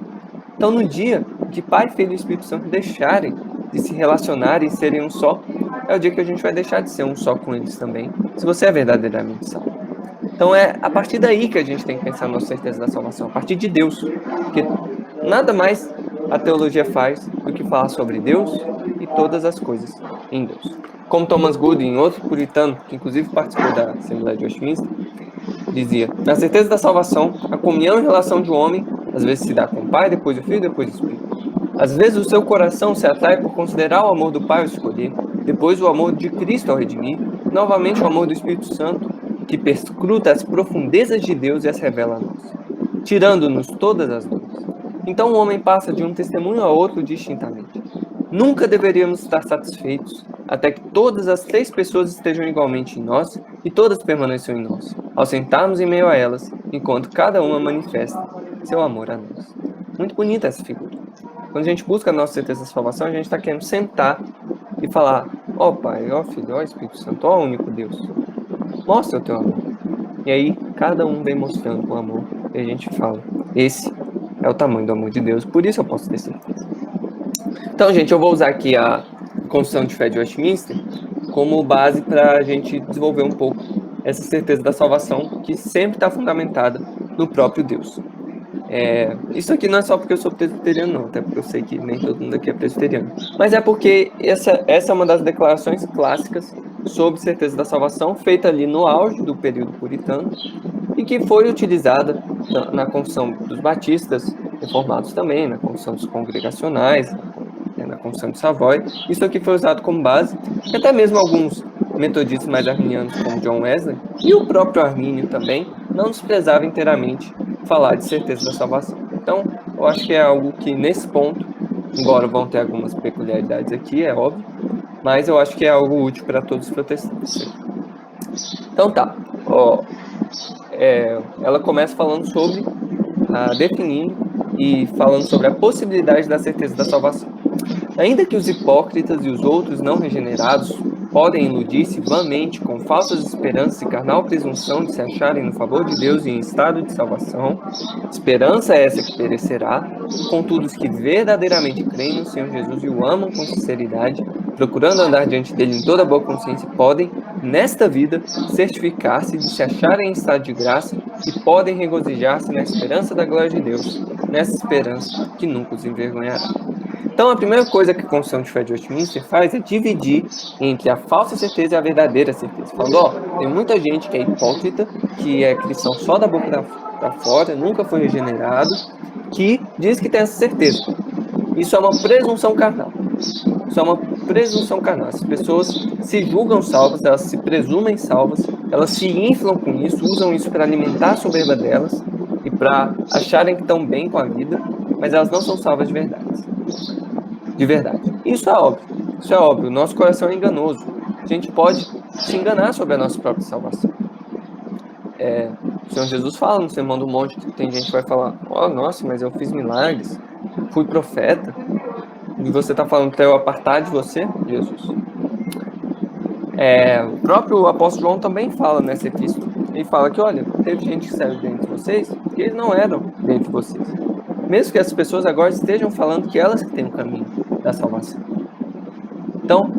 B: Então no dia que Pai, Filho e Espírito Santo deixarem de se relacionar e serem um só, é o dia que a gente vai deixar de ser um só com eles também, se você é verdadeiramente salvo. Então é a partir daí que a gente tem que pensar na nossa certeza da salvação, a partir de Deus, porque nada mais a teologia faz do que falar sobre Deus e todas as coisas em Deus. Como Thomas Goodwin, outro puritano, que inclusive participou da Assembleia de Westminster, dizia, na certeza da salvação, a comunhão e relação de um homem, às vezes se dá com o Pai, depois o Filho, depois o Espírito. Às vezes o seu coração se atrai por considerar o amor do Pai ao escolher, depois o amor de Cristo ao redimir, novamente o amor do Espírito Santo, que perscruta as profundezas de Deus e as revela a nós, tirando-nos todas as dores. Então o homem passa de um testemunho a outro distintamente. Nunca deveríamos estar satisfeitos até que todas as três pessoas estejam igualmente em nós e todas permaneçam em nós, ao sentarmos em meio a elas, enquanto cada uma manifesta seu amor a nós. Muito bonita essa figura. Quando a gente busca a nossa certeza da salvação, a gente está querendo sentar e falar, ó Pai, ó Filho, ó Espírito Santo, ó único Deus, mostra o teu amor. E aí, cada um vem mostrando o amor e a gente fala, esse é o tamanho do amor de Deus, por isso eu posso ter certeza. Então, gente, eu vou usar aqui a Confissão de Fé de Westminster como base para a gente desenvolver um pouco essa certeza da salvação que sempre está fundamentada no próprio Deus. Isso aqui não é só porque eu sou presbiteriano, não, até porque eu sei que nem todo mundo aqui é presbiteriano, mas é porque essa é uma das declarações clássicas sobre certeza da salvação, feita ali no auge do período puritano, e que foi utilizada na Confissão dos Batistas, reformados também, na Confissão dos Congregacionais, na Confissão de Savoy. Isso aqui foi usado como base, e até mesmo alguns metodistas mais arminianos, como John Wesley, e o próprio Armínio também, não desprezava inteiramente falar de certeza da salvação. Então, eu acho que é algo que, nesse ponto, embora vão ter algumas peculiaridades aqui, é óbvio, mas eu acho que é algo útil para todos os protestantes. Então tá, ela começa falando sobre, definindo e falando sobre a possibilidade da certeza da salvação. Ainda que os hipócritas e os outros não regenerados podem iludir-se vãmente com falsas esperanças e carnal presunção de se acharem no favor de Deus e em estado de salvação, esperança é essa que perecerá, contudo os que verdadeiramente creem no Senhor Jesus e o amam com sinceridade, procurando andar diante dele em toda boa consciência, podem, nesta vida, certificar-se de se acharem em estado de graça e podem regozijar-se na esperança da glória de Deus, nessa esperança que nunca os envergonhará. Então, a primeira coisa que a Confissão de Fé de Westminster faz é dividir entre a falsa certeza e a verdadeira certeza. Falando, tem muita gente que é hipócrita, que é cristão só da boca para fora, nunca foi regenerado, que diz que tem essa certeza. Isso é uma presunção carnal. Isso é uma presunção carnal. As pessoas se julgam salvas, elas se presumem salvas, elas se inflam com isso, usam isso para alimentar a soberba delas e para acharem que estão bem com a vida, mas elas não são salvas de verdade. Isso é óbvio. Nosso coração é enganoso. A gente pode se enganar sobre a nossa própria salvação. O Senhor Jesus fala no Sermão do Monte que tem gente que vai falar: oh, nossa, mas eu fiz milagres, fui profeta, e você está falando que eu apartar de você, Jesus? O próprio apóstolo João também fala nessa epístola. Ele fala que, olha, teve gente que saiu dentre vocês que eles não eram dentre vocês. Mesmo que essas pessoas agora estejam falando que elas que têm o caminho da salvação. Então,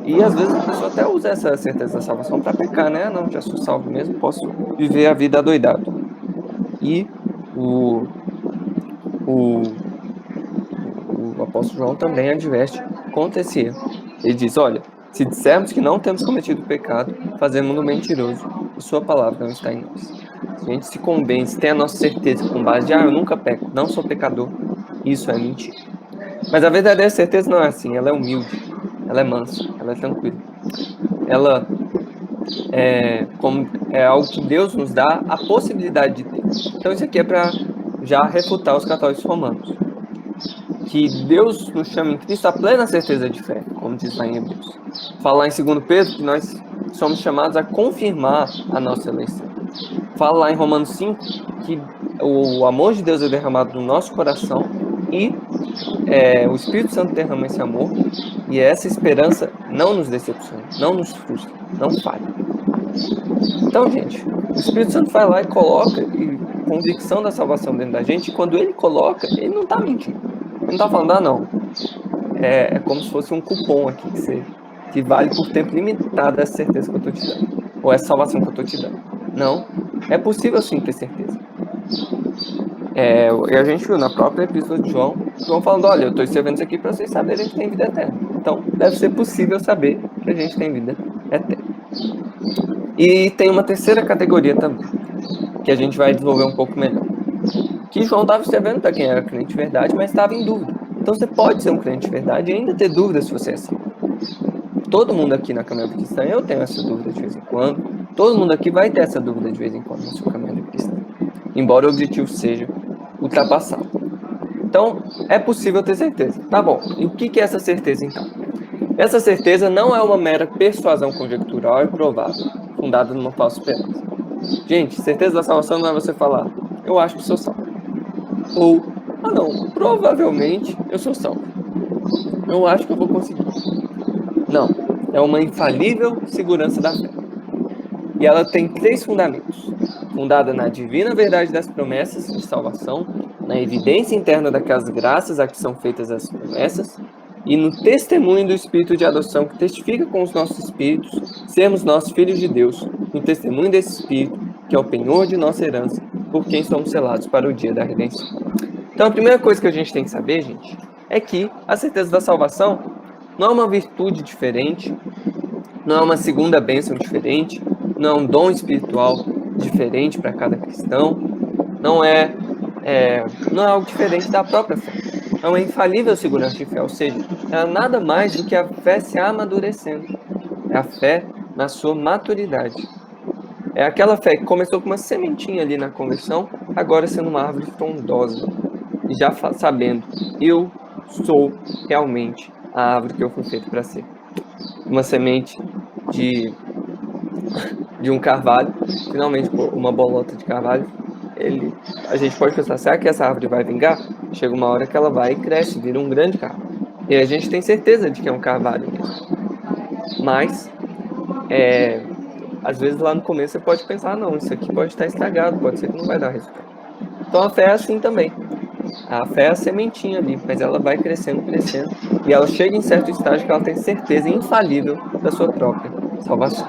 B: e às vezes a pessoa até usa essa certeza da salvação para pecar, né? Não, já sou salvo mesmo, posso viver a vida adoidado. E o apóstolo João também adverte contra esse erro. Ele diz, olha, se dissermos que não temos cometido pecado, fazemos-no mentiroso, e sua palavra não está em nós. Se a gente se convence, tem a nossa certeza com base de, eu nunca peco, não sou pecador, isso é mentira. Mas a verdadeira certeza não é assim, ela é humilde, ela é mansa, ela é tranquila. Ela é algo que Deus nos dá a possibilidade de ter. Então isso aqui é para já refutar os católicos romanos. Que Deus nos chama em Cristo a plena certeza de fé, como diz lá em Hebreus. Fala lá em 2 Pedro que nós somos chamados a confirmar a nossa eleição. Fala lá em Romanos 5 que o amor de Deus é derramado no nosso coração e o Espírito Santo derrama esse amor e essa esperança não nos decepciona, não nos frustra, não falha. Então, gente, o Espírito Santo vai lá e coloca convicção da salvação dentro da gente, e quando ele coloca, ele não está mentindo. Ele não está falando, não. É como se fosse um cupom aqui, que vale por tempo limitado essa certeza que eu estou te dando, ou essa salvação que eu estou te dando. Não, é possível sim ter certeza. E a gente viu na própria epístola de João falando, olha, eu estou escrevendo isso aqui para vocês saberem que tem vida eterna. Então, deve ser possível saber que a gente tem vida eterna. E tem uma terceira categoria também, que a gente vai desenvolver um pouco melhor. Que João estava escrevendo para quem era crente de verdade, mas estava em dúvida. Então você pode ser um crente de verdade e ainda ter dúvidas se você é assim. Todo mundo aqui na caminhada cristã, eu tenho essa dúvida de vez em quando. Todo mundo aqui vai ter essa dúvida de vez em quando na sua caminhada cristã. Embora o objetivo seja ultrapassado. Então, é possível ter certeza. Tá bom, e o que é essa certeza então? Essa certeza não é uma mera persuasão conjectural e provável, fundada numa falsa esperança. Gente, certeza da salvação não é você falar, eu acho que sou salvo. Ou, não, provavelmente eu sou salvo. Eu acho que eu vou conseguir. Não, é uma infalível segurança da fé. E ela tem 3 fundamentos. Fundada na divina verdade das promessas de salvação, na evidência interna daquelas graças a que são feitas as promessas, e no testemunho do Espírito de adoção que testifica com os nossos espíritos sermos nós filhos de Deus, no testemunho desse Espírito, que é o penhor de nossa herança, por quem somos selados para o dia da redenção. Então a primeira coisa que a gente tem que saber, gente, é que a certeza da salvação não é uma virtude diferente, não é uma segunda bênção diferente, não é um dom espiritual diferente para cada cristão, não é algo diferente da própria fé. É uma infalível segurança de fé, ou seja, é nada mais do que a fé se amadurecendo. É a fé na sua maturidade. É aquela fé que começou com uma sementinha ali na conversão, agora sendo uma árvore frondosa. E já sabendo, eu sou realmente a árvore que eu fui feito para ser. Uma semente de um carvalho, finalmente uma bolota de carvalho, a gente pode pensar, será que essa árvore vai vingar? Chega uma hora que ela vai e cresce, vira um grande carvalho. E a gente tem certeza de que é um carvalho mesmo. Mas, às vezes lá no começo você pode pensar, não, isso aqui pode estar estragado, pode ser que não vai dar resultado. Então a fé é assim também. A fé é a sementinha ali, mas ela vai crescendo, e ela chega em certo estágio que ela tem certeza infalível da sua própria salvação.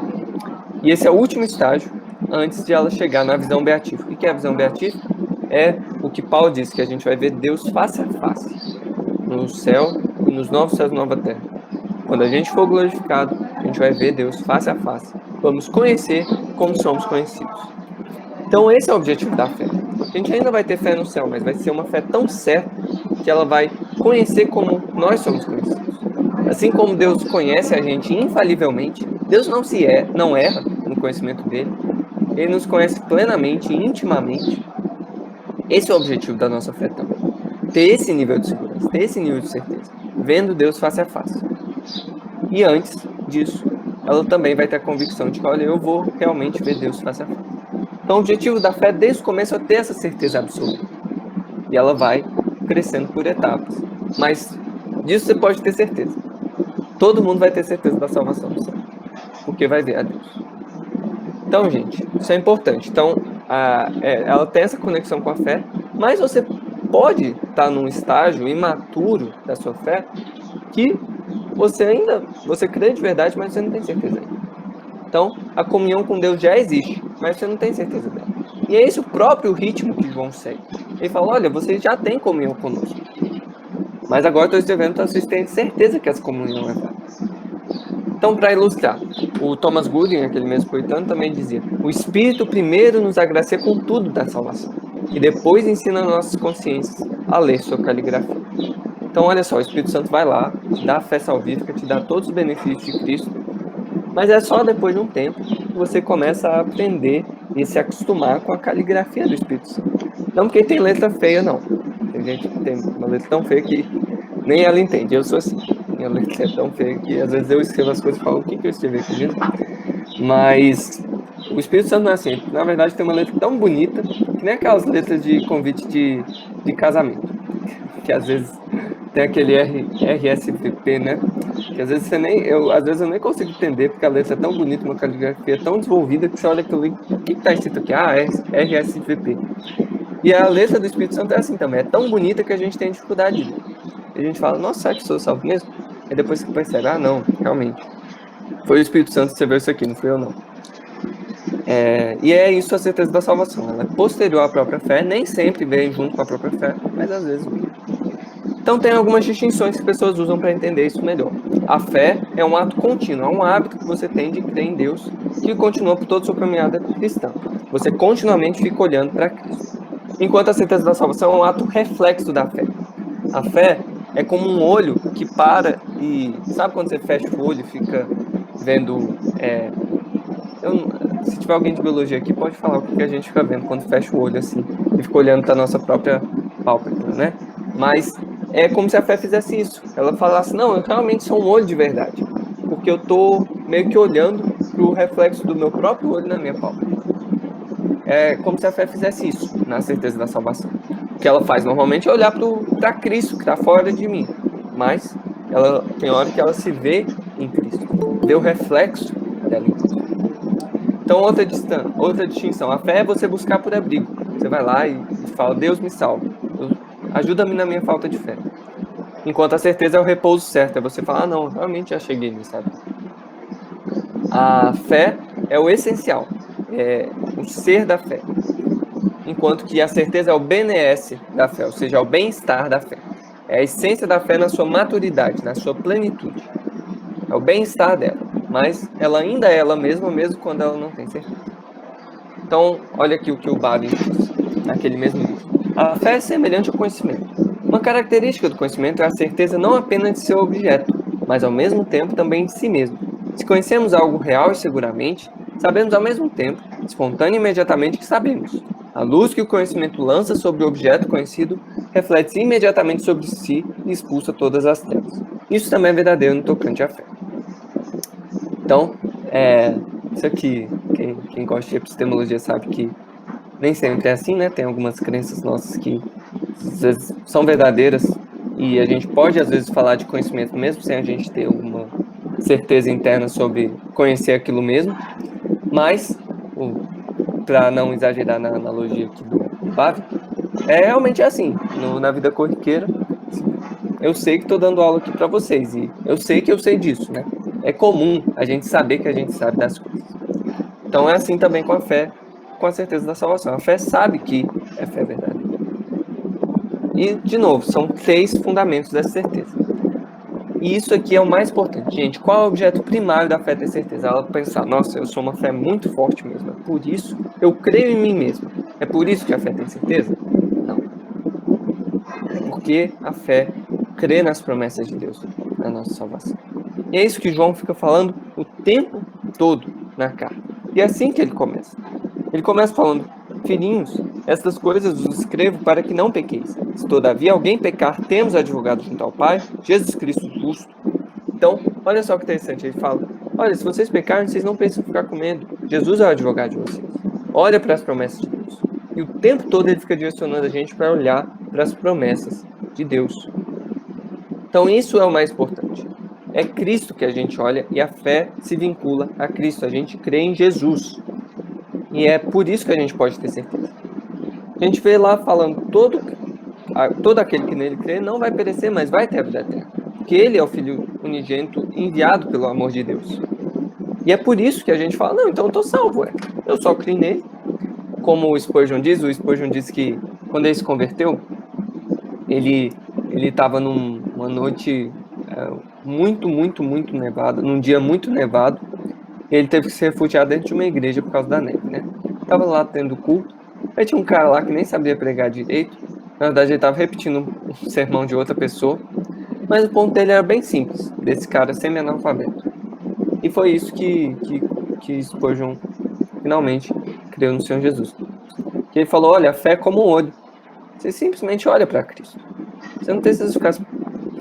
B: E esse é o último estágio antes de ela chegar na visão beatífica. O que é a visão beatífica? É o que Paulo diz, que a gente vai ver Deus face a face, no céu e nos novos céus e nova terra. Quando a gente for glorificado, a gente vai ver Deus face a face. Vamos conhecer como somos conhecidos. Então esse é o objetivo da fé. A gente ainda vai ter fé no céu, mas vai ser uma fé tão certa que ela vai conhecer como nós somos conhecidos. Assim como Deus conhece a gente infalivelmente, Deus não erra no conhecimento dele. Ele nos conhece plenamente e intimamente. Esse é o objetivo da nossa fé também. Ter esse nível de segurança, ter esse nível de certeza. Vendo Deus face a face. E antes disso, ela também vai ter a convicção de que, olha, eu vou realmente ver Deus face a face. Então, o objetivo da fé, desde o começo, é ter essa certeza absoluta. E ela vai crescendo por etapas. Mas disso você pode ter certeza. Todo mundo vai ter certeza da salvação do céu, porque vai ver a Deus. Então, gente, isso é importante. Então, ela tem essa conexão com a fé, mas você pode estar num estágio imaturo da sua fé que você crê de verdade, mas você não tem certeza ainda. Então, a comunhão com Deus já existe, mas você não tem certeza dela. E é esse o próprio ritmo que João segue. Ele fala, olha, vocês já têm comunhão conosco. Mas agora eu estou escrevendo para vocês terem certeza que essa comunhão é válida. Então, para ilustrar, o Thomas Gooding, aquele mesmo puritano, também dizia, o Espírito primeiro nos agracia com tudo da salvação, e depois ensina nossas consciências a ler sua caligrafia. Então, olha só, o Espírito Santo vai lá, te dá a fé salvífica, te dá todos os benefícios de Cristo, mas é só depois de um tempo que você começa a aprender e se acostumar com a caligrafia do Espírito Santo. Não porque tem letra feia, não. Tem gente que tem uma letra tão feia que nem ela entende. Eu sou assim. Minha letra é tão feia que às vezes eu escrevo as coisas e falo, o que eu escrevi aqui mesmo? Mas o Espírito Santo não é assim. Na verdade, tem uma letra tão bonita que nem aquelas letras de convite de casamento. Que às vezes tem aquele RSVP, né? Que às vezes eu nem consigo entender, porque a letra é tão bonita, uma caligrafia tão desenvolvida, que você olha aquilo ali, o que está escrito aqui? Ah, é RSVP. E a letra do Espírito Santo é assim também, é tão bonita que a gente tem dificuldade de ler. E a gente fala, nossa, será que sou salvo mesmo? E depois você percebe, ah, não, realmente. Foi o Espírito Santo que escreveu isso aqui, não fui eu não. E é isso a certeza da salvação. Ela é posterior à própria fé, nem sempre vem junto com a própria fé, mas às vezes vem. Então tem algumas distinções que as pessoas usam para entender isso melhor. A fé é um ato contínuo, é um hábito que você tem de crer em Deus, que continua por toda a sua caminhada cristã. Você continuamente fica olhando para Cristo. Enquanto a certeza da salvação é um ato reflexo da fé. A fé é como um olho que para e... Sabe quando você fecha o olho e fica vendo... se tiver alguém de biologia aqui, pode falar o que a gente fica vendo quando fecha o olho assim e fica olhando para a nossa própria pálpebra, né? Mas é como se a fé fizesse isso. Ela falasse, não, eu realmente sou um olho de verdade, porque eu estou meio que olhando para o reflexo do meu próprio olho na minha pálpebra. É como se a fé fizesse isso na certeza da salvação. O que ela faz normalmente é olhar para Cristo, que está fora de mim. Mas tem hora que ela se vê em Cristo, vê o reflexo dela em Cristo. Então, outra distinção. A fé é você buscar por abrigo. Você vai lá e fala, Deus me salva. Ajuda-me na minha falta de fé. Enquanto a certeza é o repouso certo. É você falar, não, realmente já cheguei nisso, sabe? A fé é o essencial. É o ser da fé. Enquanto que a certeza é o benesse da fé, ou seja, é o bem-estar da fé. É a essência da fé na sua maturidade, na sua plenitude. É o bem-estar dela. Mas ela ainda é ela mesma, mesmo quando ela não tem certeza. Então, olha aqui o que o Babi diz, naquele mesmo livro. A fé é semelhante ao conhecimento. Uma característica do conhecimento é a certeza não apenas de seu objeto, mas ao mesmo tempo também de si mesmo. Se conhecemos algo real e seguramente, sabemos ao mesmo tempo, espontânea e imediatamente, que sabemos. A luz que o conhecimento lança sobre o objeto conhecido reflete-se imediatamente sobre si e expulsa todas as trevas. Isso também é verdadeiro no tocante à fé. Então, isso aqui, quem gosta de epistemologia sabe que nem sempre é assim, né? Tem algumas crenças nossas que às vezes são verdadeiras e a gente pode, às vezes, falar de conhecimento mesmo sem a gente ter alguma certeza interna sobre conhecer aquilo mesmo. Mas, para não exagerar na analogia aqui do Bavi, realmente é assim. Na vida corriqueira, eu sei que estou dando aula aqui para vocês e eu sei que eu sei disso, né? É comum a gente saber que a gente sabe das coisas. Então é assim também com a fé, com a certeza da salvação. A fé sabe que é fé verdadeira. E, de novo, são 3 fundamentos dessa certeza. E isso aqui é o mais importante, gente. Qual é o objeto primário da fé ter certeza? Ela pensar, nossa, eu sou uma fé muito forte mesmo. É por isso eu creio em mim mesmo. É por isso que a fé tem certeza? Não. É porque a fé crê nas promessas de Deus, na nossa salvação. E é isso que João fica falando o tempo todo na carta. E é assim que ele começa. Ele começa falando, filhinhos, estas coisas vos escrevo para que não pequeis. Se todavia alguém pecar, temos advogado junto ao Pai, Jesus Cristo justo. Então, olha só que interessante, ele fala, olha, se vocês pecarem, vocês não precisam ficar com medo. Jesus é o advogado de vocês. Olha para as promessas de Deus. E o tempo todo ele fica direcionando a gente para olhar para as promessas de Deus. Então isso é o mais importante. É Cristo que a gente olha e a fé se vincula a Cristo. A gente crê em Jesus. E é por isso que a gente pode ter certeza. A gente vê lá falando, todo aquele que nele crê não vai perecer, mas vai ter a vida eterna. Porque ele é o Filho unigênito enviado pelo amor de Deus. E é por isso que a gente fala, não, então eu estou salvo, eu só criei nele. Como o Spurgeon diz que quando ele se converteu, ele estava numa noite muito nevada, num dia muito nevado, e ele teve que se refugiar dentro de uma igreja por causa da neve, né? Tava lá tendo culto, aí tinha um cara lá que nem sabia pregar direito, na verdade ele estava repetindo um sermão de outra pessoa, mas o ponto dele era bem simples, desse cara semi-analfabeto. E foi isso que Spurgeon finalmente creu no Senhor Jesus. Que ele falou, olha, a fé é como um olho. Você simplesmente olha para Cristo. Você não precisa ficar se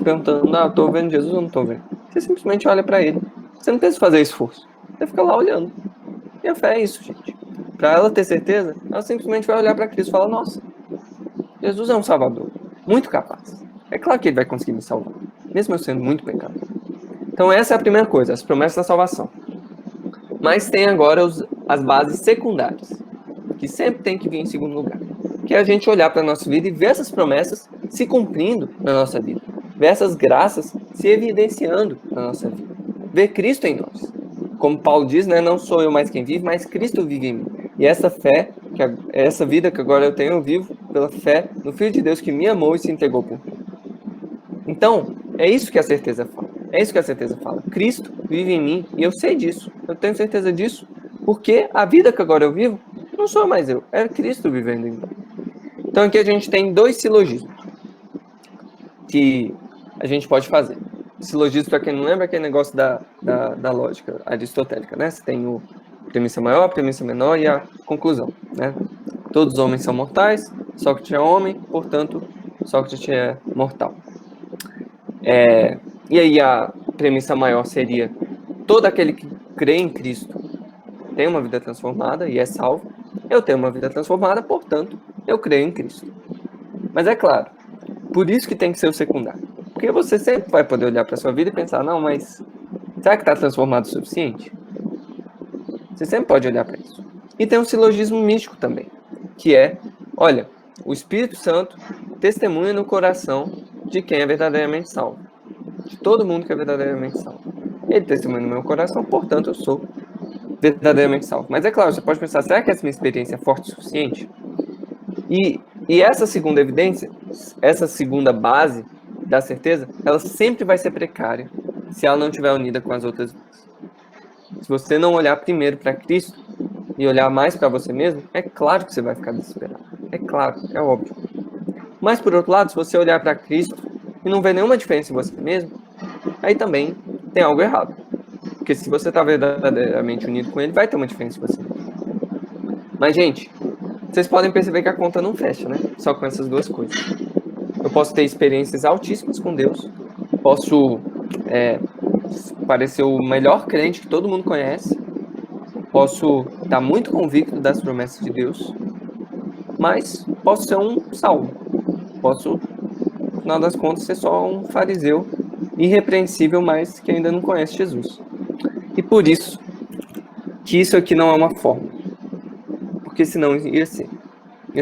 B: perguntando, não, estou vendo Jesus ou não estou vendo. Você simplesmente olha para ele. Você não precisa fazer esforço. Você fica lá olhando. E a fé é isso, gente. Para ela ter certeza, ela simplesmente vai olhar para Cristo e falar, nossa, Jesus é um salvador, muito capaz. É claro que ele vai conseguir me salvar, mesmo eu sendo muito pecador. Então essa é a primeira coisa, as promessas da salvação. Mas tem agora as bases secundárias, que sempre tem que vir em segundo lugar. Que é a gente olhar para a nossa vida e ver essas promessas se cumprindo na nossa vida. Ver essas graças se evidenciando na nossa vida. Ver Cristo em nós. Como Paulo diz, né, não sou eu mais quem vive, mas Cristo vive em mim. E essa fé, essa vida que agora eu tenho, eu vivo pela fé no Filho de Deus que me amou e se entregou por mim. Então, é isso que a certeza fala. É isso que a certeza fala. Cristo vive em mim e eu sei disso. Eu tenho certeza disso. Porque a vida que agora eu vivo, não sou mais eu. É Cristo vivendo em mim. Então aqui a gente tem 2 silogismos que a gente pode fazer. Silogismo, para quem não lembra, é aquele negócio da lógica aristotélica, né? Você tem a premissa maior, a premissa menor e a conclusão, né? Todos os homens são mortais, Sócrates é homem, portanto, Sócrates é mortal. E aí a premissa maior seria todo aquele que crê em Cristo tem uma vida transformada e é salvo. Eu tenho uma vida transformada, portanto, eu creio em Cristo. Mas é claro, por isso que tem que ser o secundário. Porque você sempre vai poder olhar para a sua vida e pensar, não, mas será que está transformado o suficiente? Você sempre pode olhar para isso. E tem um silogismo místico também, que é, olha, o Espírito Santo testemunha no coração de quem é verdadeiramente salvo. De todo mundo que é verdadeiramente salvo. Ele testemunha no meu coração, portanto, eu sou verdadeiramente salvo. Mas é claro, você pode pensar, será que essa minha experiência é forte o suficiente? E essa segunda evidência, essa segunda base da certeza, ela sempre vai ser precária se ela não estiver unida com as outras duas. Se você não olhar primeiro para Cristo e olhar mais para você mesmo, é claro que você vai ficar desesperado. É claro, é óbvio. Mas, por outro lado, se você olhar para Cristo e não ver nenhuma diferença em você mesmo, aí também tem algo errado. Porque se você está verdadeiramente unido com ele, vai ter uma diferença em você. Mas, gente, vocês podem perceber que a conta não fecha, né? Só com essas duas coisas. Eu posso ter experiências altíssimas com Deus, posso parecer o melhor crente que todo mundo conhece, posso estar muito convicto das promessas de Deus, mas posso ser um salvo. Posso, no final das contas, ser só um fariseu irrepreensível, mas que ainda não conhece Jesus. E por isso que isso aqui não é uma fórmula. Porque senão ia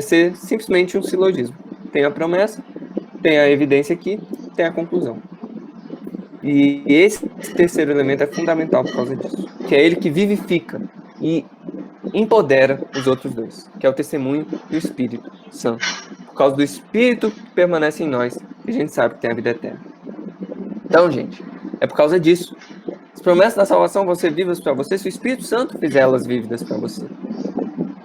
B: ser simplesmente um silogismo. Tem a promessa, tem a evidência aqui, tem a conclusão. E esse terceiro elemento é fundamental por causa disso. Que é ele que vivifica e empodera os outros dois. Que é o testemunho do Espírito Santo. Por causa do Espírito que permanece em nós, que a gente sabe que tem a vida eterna. Então, gente, é por causa disso. As promessas da salvação vão ser vivas para você se o Espírito Santo fizer elas vívidas para você.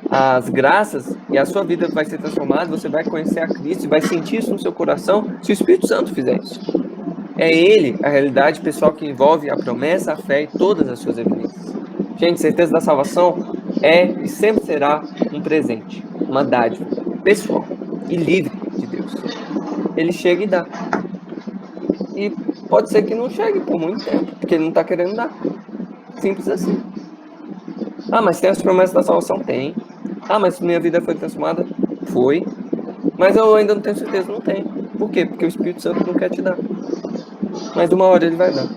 B: As graças e a sua vida vai ser transformada, você vai conhecer a Cristo e vai sentir isso no seu coração se o Espírito Santo fizer isso. É Ele, a realidade pessoal que envolve a promessa, a fé e todas as suas evidências. Gente, certeza da salvação é e sempre será um presente, uma dádiva pessoal e livre de Deus. Ele chega e dá. E pode ser que não chegue por muito tempo, porque Ele não está querendo dar. Simples assim. Ah, mas tem as promessas da salvação? Tem. Ah, mas minha vida foi transformada? Foi. Mas eu ainda não tenho certeza? Não tenho. Por quê? Porque o Espírito Santo não quer te dar. Mas uma hora ele vai dar.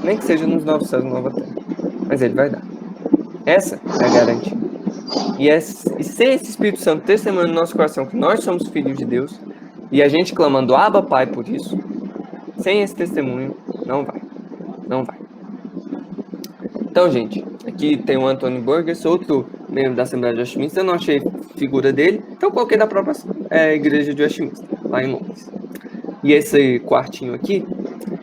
B: Nem que seja nos novos céus e nova terra. Mas ele vai dar. Essa é a garantia. E sem esse Espírito Santo testemunhando no nosso coração que nós somos filhos de Deus, e a gente clamando Abba Pai por isso, sem esse testemunho, não vai. Não vai. Então, gente, aqui tem o Anthony Burgess, outro membro da Assembleia de Westminster. Eu não achei figura dele, então coloquei da própria igreja de Westminster, lá em Londres. E esse quartinho aqui,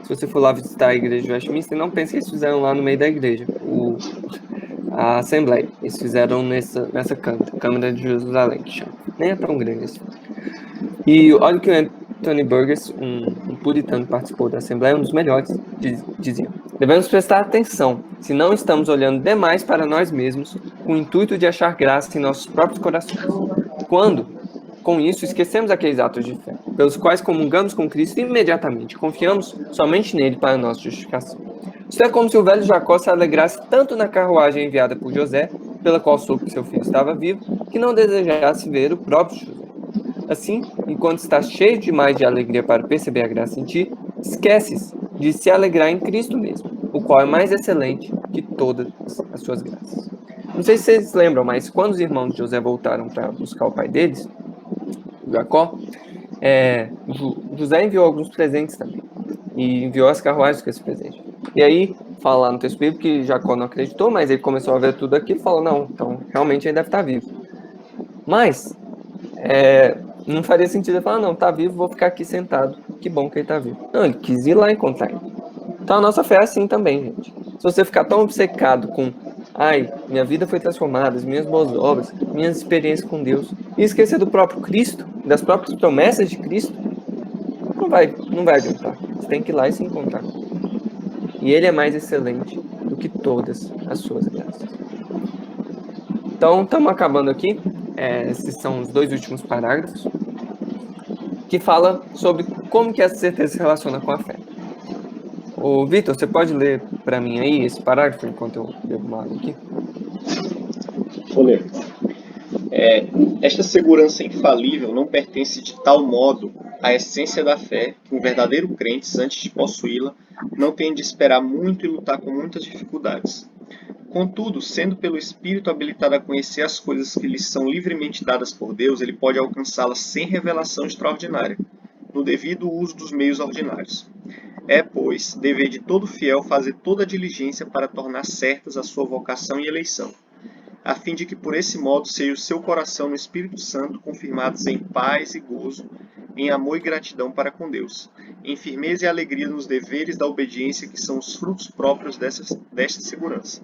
B: se você for lá visitar a igreja de Westminster, não pense que eles fizeram lá no meio da igreja, a Assembleia. Eles fizeram nessa Câmara de Jerusalém, que chama. Nem é tão grande assim. E olha o que o Anthony Burgess, um puritano que participou da Assembleia, um dos melhores, dizia: devemos prestar atenção se não estamos olhando demais para nós mesmos com o intuito de achar graça em nossos próprios corações. Quando, com isso, esquecemos aqueles atos de fé, pelos quais comungamos com Cristo imediatamente, confiamos somente nele para a nossa justificação. Isso é como se o velho Jacó se alegrasse tanto na carruagem enviada por José, pela qual soube que seu filho estava vivo, que não desejasse ver o próprio José. Assim, enquanto estás cheio demais de alegria para perceber a graça em ti, esqueces de se alegrar em Cristo mesmo, o qual é mais excelente que todas as suas graças. Não sei se vocês lembram, mas quando os irmãos de José voltaram para buscar o pai deles, Jacó, José enviou alguns presentes também, e enviou as carruagens com esse presente. E aí, fala lá no texto bíblico que Jacó não acreditou, mas ele começou a ver tudo aquilo e falou: não, então realmente ele deve estar vivo. Mas, não faria sentido ele falar: não, tá vivo, vou ficar aqui sentado, que bom que ele tá vivo. Não, ele quis ir lá encontrar ele. Então a nossa fé é assim também, gente. Se você ficar tão obcecado com: ai, minha vida foi transformada, as minhas boas obras, minhas experiências com Deus, e esquecer do próprio Cristo, das próprias promessas de Cristo, não vai adiantar. Você tem que ir lá e se encontrar com ele. E ele é mais excelente do que todas as suas graças. Então, estamos acabando aqui. Esses são os 2 últimos parágrafos, que fala sobre como que essa certeza se relaciona com a fé. Ô, Vitor, você pode ler para mim aí esse parágrafo enquanto eu bebo uma água aqui?
A: Vou ler. Esta segurança infalível não pertence de tal modo à essência da fé que um verdadeiro crente, antes de possuí-la, não tem de esperar muito e lutar com muitas dificuldades. Contudo, sendo pelo Espírito habilitado a conhecer as coisas que lhe são livremente dadas por Deus, ele pode alcançá-las sem revelação extraordinária, no devido uso dos meios ordinários. É, pois, dever de todo fiel fazer toda a diligência para tornar certas a sua vocação e eleição, a fim de que por esse modo seja o seu coração no Espírito Santo confirmados em paz e gozo, em amor e gratidão para com Deus, em firmeza e alegria nos deveres da obediência que são os frutos próprios desta segurança.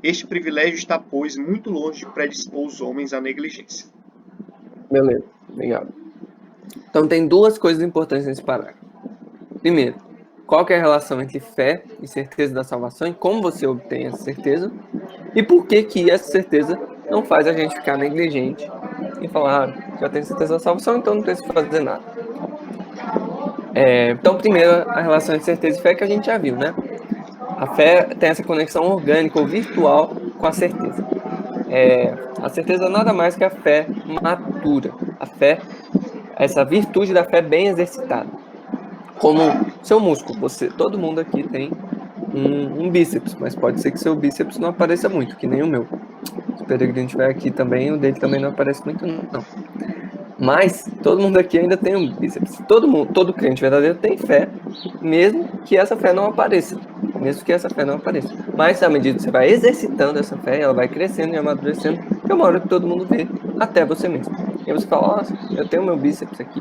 A: Este privilégio está, pois, muito longe de predispor os homens à negligência.
B: Beleza, obrigado. Então tem 2 coisas importantes nesse parágrafo. Primeiro, qual que é a relação entre fé e certeza da salvação e como você obtém essa certeza, e por que que essa certeza não faz a gente ficar negligente e falar: já tenho certeza da salvação, então não preciso fazer nada. Então, primeiro, a relação entre certeza e fé que a gente já viu, né? A fé tem essa conexão orgânica ou virtual com a certeza. A certeza nada mais que a fé matura, a fé, essa virtude da fé bem exercitada. Como seu músculo, todo mundo aqui tem um bíceps, mas pode ser que seu bíceps não apareça muito, que nem o meu. Se o Peregrino estiver aqui também, o dele também não aparece muito, não. Mas todo mundo aqui ainda tem um bíceps. Todo crente verdadeiro tem fé, mesmo que essa fé não apareça. Mas à medida que você vai exercitando essa fé, ela vai crescendo e amadurecendo, é uma hora que todo mundo vê, até você mesmo. E aí você fala: nossa, eu tenho meu bíceps aqui.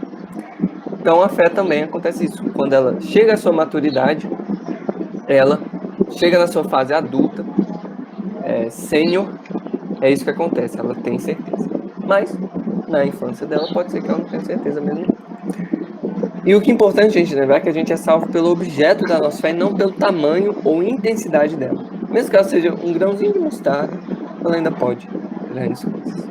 B: Então a fé também acontece isso. Quando ela chega à sua maturidade, ela chega na sua fase adulta, sênior, é isso que acontece, ela tem certeza. Mas na infância dela pode ser que ela não tenha certeza mesmo. E o que é importante, gente, lembrar é que a gente é salvo pelo objeto da nossa fé e não pelo tamanho ou intensidade dela. Mesmo que ela seja um grãozinho de mostarda, ela ainda pode grandes coisas.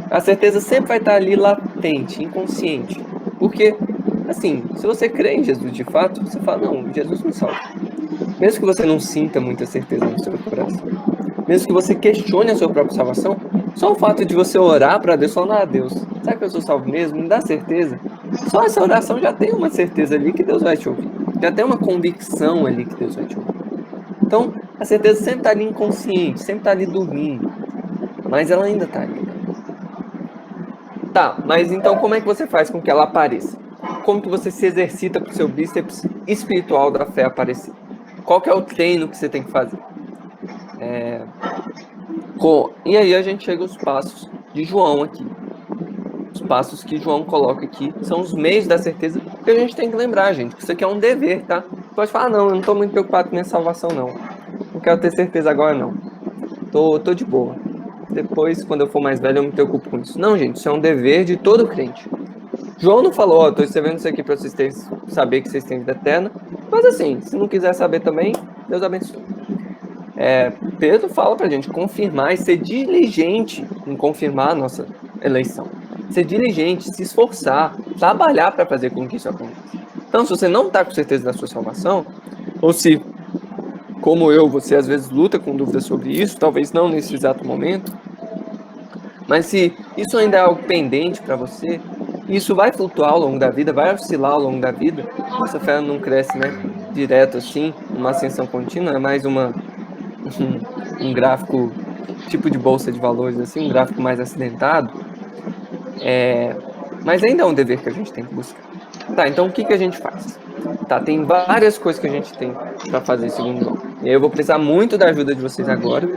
B: A certeza sempre vai estar ali latente, inconsciente. Porque, assim, se você crê em Jesus de fato, você fala: não, Jesus me salva. mesmo que você não sinta muita certeza no seu coração, mesmo que você questione a sua própria salvação, só o fato de você orar para Deus, falar, Deus, será que eu sou salvo mesmo? Me dá certeza. Só essa oração já tem uma certeza ali que Deus vai te ouvir. Já tem uma convicção ali que Deus vai te ouvir. Então, a certeza sempre está ali inconsciente, sempre está ali dormindo. Mas ela ainda está ali. Tá, mas então como é que você faz com que ela apareça? Como que você se exercita para o seu bíceps espiritual da fé aparecer? Qual que é o treino que você tem que fazer? E aí a gente chega aos passos de João aqui. Os passos que João coloca aqui são os meios da certeza que a gente tem que lembrar, gente, que isso aqui é um dever, tá? Pode falar, não, eu não estou muito preocupado com minha salvação, não. Não quero ter certeza agora, não. Tô de boa. Depois, quando eu for mais velho, eu me preocupo com isso. Não, gente, isso é um dever de todo crente. João não falou, estou escrevendo isso aqui para vocês saber que vocês têm vida eterna. Mas assim, se não quiser saber também, Deus abençoe. Pedro fala pra gente confirmar e ser diligente em confirmar a nossa eleição. Ser diligente, se esforçar, trabalhar para fazer com que isso aconteça. Então, se você não está com certeza da sua salvação, ou se, como eu, você às vezes luta com dúvidas sobre isso, talvez não nesse exato momento, mas se isso ainda é algo pendente para você, isso vai flutuar ao longo da vida, vai oscilar ao longo da vida, essa fé não cresce, né, direto assim, uma ascensão contínua, é mais um gráfico tipo de bolsa de valores, assim, um gráfico mais acidentado, mas ainda é um dever que a gente tem que buscar. Tá, então o que a gente faz? Tá, tem várias coisas que a gente tem para fazer segundo João. E aí eu vou precisar muito da ajuda de vocês agora,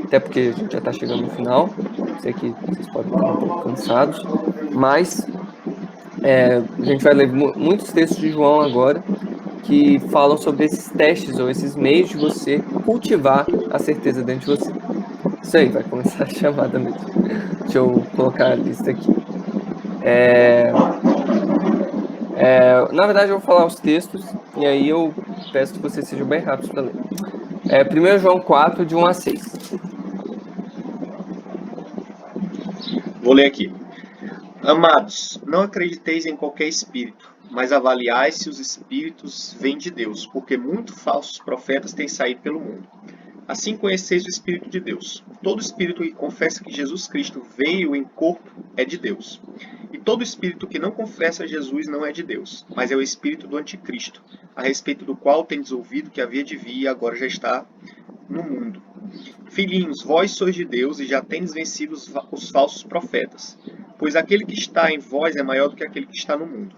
B: até porque a gente já está chegando no final. Sei que vocês podem estar um pouco cansados, mas a gente vai ler muitos textos de João agora que falam sobre esses testes ou esses meios de você cultivar a certeza dentro de você. Isso aí, vai começar a chamada mesmo. Deixa eu colocar a lista aqui. Na verdade, eu vou falar os textos e aí eu peço que vocês sejam bem rápidos para ler. 1 João 4, de 1 a 6.
A: Vou ler aqui. Amados, não acrediteis em qualquer espírito, mas avaliai se os espíritos vêm de Deus, porque muitos falsos profetas têm saído pelo mundo. Assim conheceis o Espírito de Deus. Todo espírito que confessa que Jesus Cristo veio em corpo é de Deus. E todo espírito que não confessa Jesus não é de Deus, mas é o espírito do anticristo, a respeito do qual tendes ouvido que havia de vir e agora já está no mundo. Filhinhos, vós sois de Deus e já tendes vencido os falsos profetas, pois aquele que está em vós é maior do que aquele que está no mundo.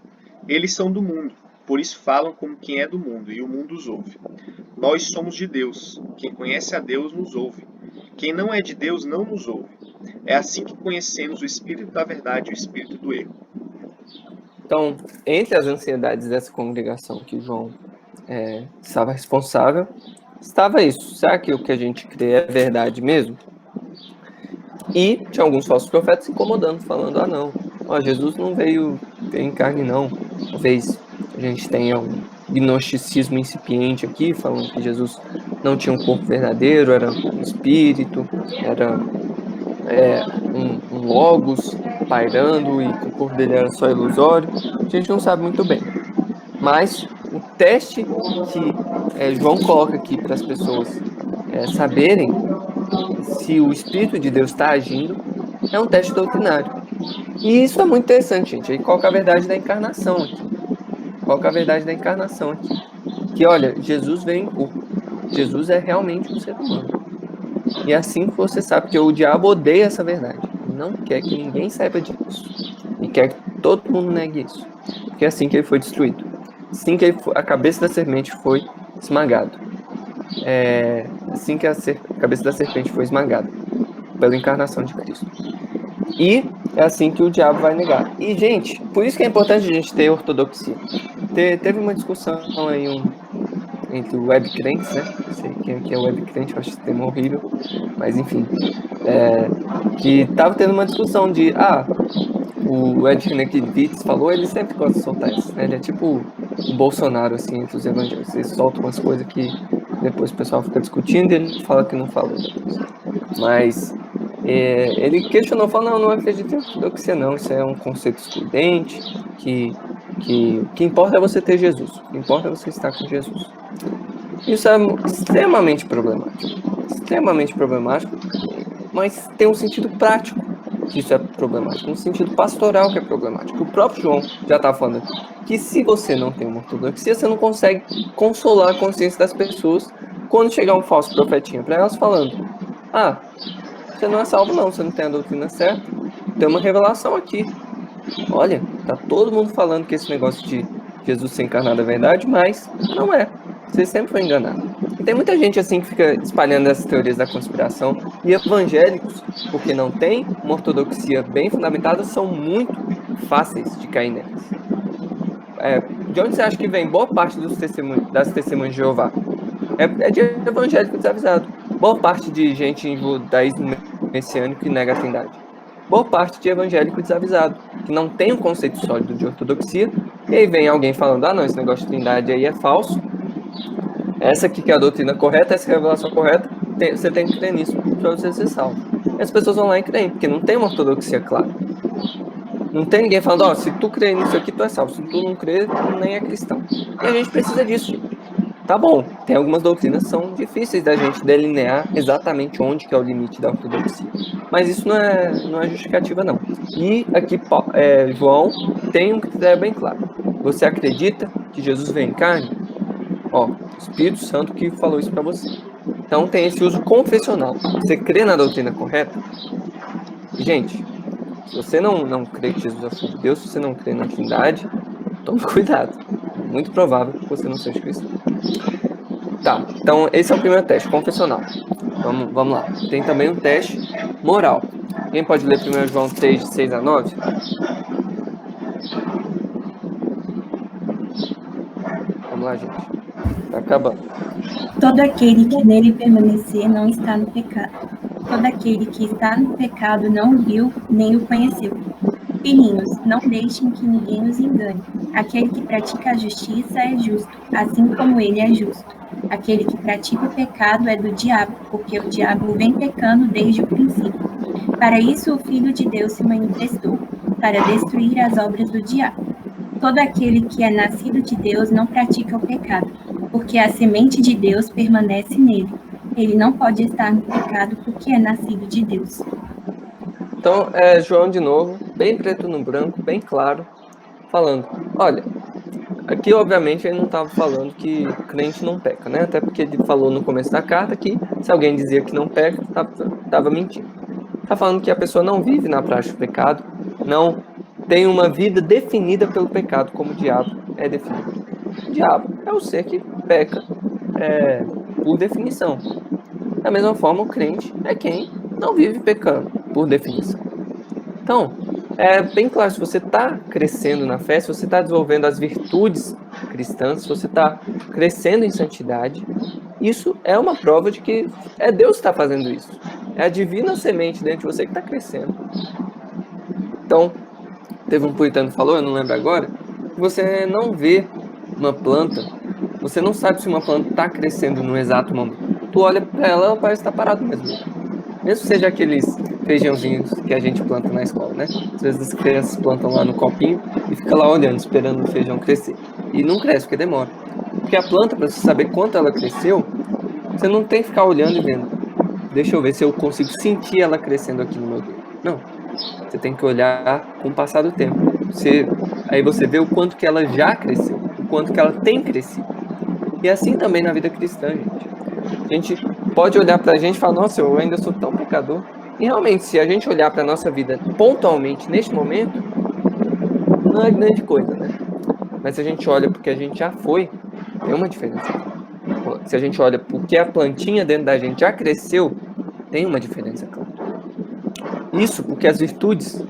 A: Eles são do mundo, por isso falam como quem é do mundo, e o mundo os ouve. Nós somos de Deus. Quem conhece a Deus nos ouve. Quem não é de Deus não nos ouve. É assim que conhecemos o espírito da verdade e o espírito do erro.
B: Então, entre as ansiedades dessa congregação que João estava responsável, estava isso. Será que o que a gente crê é verdade mesmo? E tinha alguns falsos profetas se incomodando, falando, não, Jesus não veio em carne, não. Talvez a gente tenha um gnosticismo incipiente aqui, falando que Jesus não tinha um corpo verdadeiro, era um espírito, era um logos pairando e que o corpo dele era só ilusório. A gente não sabe muito bem. Mas o teste que João coloca aqui para as pessoas saberem se o Espírito de Deus está agindo é um teste doutrinário. E isso é muito interessante, gente. Aí qual que é a verdade da encarnação aqui? Qual que é a verdade da encarnação aqui? Que, olha, Jesus veio em corpo. Jesus é realmente um ser humano. E é assim que você sabe que o diabo odeia essa verdade. Ele não quer que ninguém saiba disso. E quer que todo mundo negue isso. Porque é assim que ele foi destruído. Assim que a cabeça da serpente foi esmagada. Assim que a cabeça da serpente foi esmagada. Pela encarnação de Cristo. E é assim que o diabo vai negar. E, gente, por isso que é importante a gente ter ortodoxia. Teve uma discussão aí entre web crentes, né? Não sei quem é web crente, eu acho esse termo horrível. Mas, enfim. Que tava tendo uma discussão de... o Ed Renekiewicz falou, ele sempre gosta de soltar isso, né? Ele é tipo o Bolsonaro, assim, entre os evangélicos. Ele solta umas coisas que depois o pessoal fica discutindo e ele fala que não falou depois. Mas... ele questionou, falou, não acredito em ortodoxia não, isso é um conceito excludente, que o que importa é você ter Jesus, o que importa é você estar com Jesus. Isso é extremamente problemático, mas tem um sentido prático que isso é problemático, um sentido pastoral que é problemático. O próprio João já está falando que se você não tem uma ortodoxia, você não consegue consolar a consciência das pessoas quando chegar um falso profetinha para elas falando: ah, você não é salvo não, você não tem a doutrina certa, tem uma revelação aqui. Olha, tá todo mundo falando que esse negócio de Jesus ser encarnado é verdade, mas não é. Você sempre foi enganado. E tem muita gente assim que fica espalhando essas teorias da conspiração. E evangélicos, porque não tem uma ortodoxia bem fundamentada, são muito fáceis de cair nelas. De onde você acha que vem boa parte das testemunhas de Jeová? É de evangélico desavisado. Boa parte de gente em judaísmo messiânico que nega a trindade. Boa parte de evangélico desavisado, que não tem um conceito sólido de ortodoxia, e aí vem alguém falando: ah, não, esse negócio de trindade aí é falso, essa aqui que é a doutrina correta, essa é a revelação correta, você tem que crer nisso para você ser salvo. E as pessoas vão lá e creem, porque não tem uma ortodoxia clara. Não tem ninguém falando: ó, se tu crê nisso aqui, tu é salvo, se tu não crê, tu nem é cristão. E a gente precisa disso, gente. Tá bom, tem algumas doutrinas que são difíceis da gente delinear exatamente onde que é o limite da ortodoxia. Mas isso não é justificativa, não. E aqui João tem um critério bem claro. Você acredita que Jesus veio em carne? Ó, o Espírito Santo que falou isso para você. Então tem esse uso confessional. Você crê na doutrina correta? E, gente, se você não crê que Jesus é o Filho de Deus, se você não crê na Trindade, tome cuidado. É muito provável que você não seja cristão. Tá, então esse é o primeiro teste, confessional. Vamos lá. Tem também um teste moral. Quem pode ler 1 João 3, de 6 a 9? Vamos lá, gente. Tá acabando.
D: Todo aquele que nele permanecer não está no pecado. Todo aquele que está no pecado não o viu, nem o conheceu. Filhinhos, não deixem que ninguém os engane. Aquele que pratica a justiça é justo, assim como ele é justo. Aquele que pratica o pecado é do diabo, porque o diabo vem pecando desde o princípio. Para isso o Filho de Deus se manifestou, para destruir as obras do diabo. Todo aquele que é nascido de Deus não pratica o pecado, porque a semente de Deus permanece nele. Ele não pode estar no pecado porque é nascido de Deus.
B: Então, João de novo, bem preto no branco, bem claro, falando: olha, aqui obviamente ele não estava falando que crente não peca, né? Até porque ele falou no começo da carta que se alguém dizia que não peca, estava mentindo. Está falando que a pessoa não vive na prática do pecado, não tem uma vida definida pelo pecado, como o diabo é definido. O diabo é o ser que peca por definição. Da mesma forma, o crente é quem não vive pecando, por definição. Então, é bem claro, se você está crescendo na fé, se você está desenvolvendo as virtudes cristãs, se você está crescendo em santidade, isso é uma prova de que é Deus que está fazendo isso. É a divina semente dentro de você que está crescendo. Então, teve um puritano que falou, eu não lembro agora, que você não vê uma planta, você não sabe se uma planta está crescendo no exato momento. Tu olha para ela parece estar parado mesmo. Mesmo que seja aqueles feijãozinhos que a gente planta na escola, né? Às vezes as crianças plantam lá no copinho e fica lá olhando, esperando o feijão crescer. E não cresce, porque demora. Porque a planta, para você saber quanto ela cresceu, você não tem que ficar olhando e vendo. Deixa eu ver se eu consigo sentir ela crescendo aqui no meu dedo. Não. Você tem que olhar com o passar do tempo. Aí você vê o quanto que ela já cresceu, o quanto que ela tem crescido. E assim também na vida cristã, gente. A gente pode olhar pra gente e falar: nossa, eu ainda sou tão pecador. E realmente, se a gente olhar pra nossa vida pontualmente neste momento, não é grande coisa, né? Mas se a gente olha porque a gente já foi, tem uma diferença. Se a gente olha porque a plantinha dentro da gente já cresceu, tem uma diferença, claro. Isso porque as virtudes,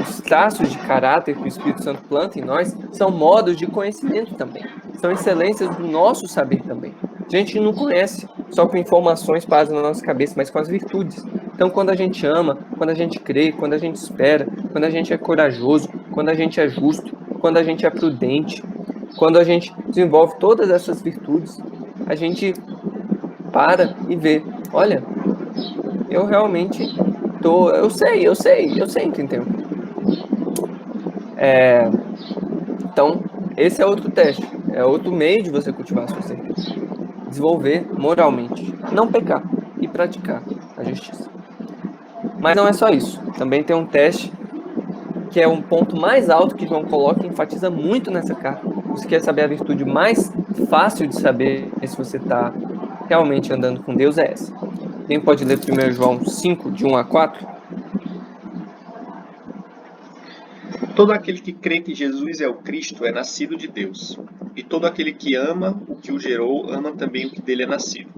B: os traços de caráter que o Espírito Santo planta em nós, são modos de conhecimento também. São excelências do nosso saber também. A gente não conhece só com informações passadas na nossa cabeça, mas com as virtudes. Então, quando a gente ama, quando a gente crê, quando a gente espera, quando a gente é corajoso, quando a gente é justo, quando a gente é prudente, quando a gente desenvolve todas essas virtudes, a gente para e vê: olha, eu realmente eu sei que entendo. Então, esse é outro teste. É outro meio de você cultivar a sua certeza. Desenvolver moralmente. Não pecar e praticar a justiça. Mas não é só isso. Também tem um teste que é um ponto mais alto que João coloca e enfatiza muito nessa carta. Você quer saber a virtude mais fácil de saber se você está realmente andando com Deus é essa. Quem pode ler 1 João 5, de 1 a 4?
A: Todo aquele que crê que Jesus é o Cristo é nascido de Deus. E todo aquele que ama o que o gerou, ama também o que dele é nascido.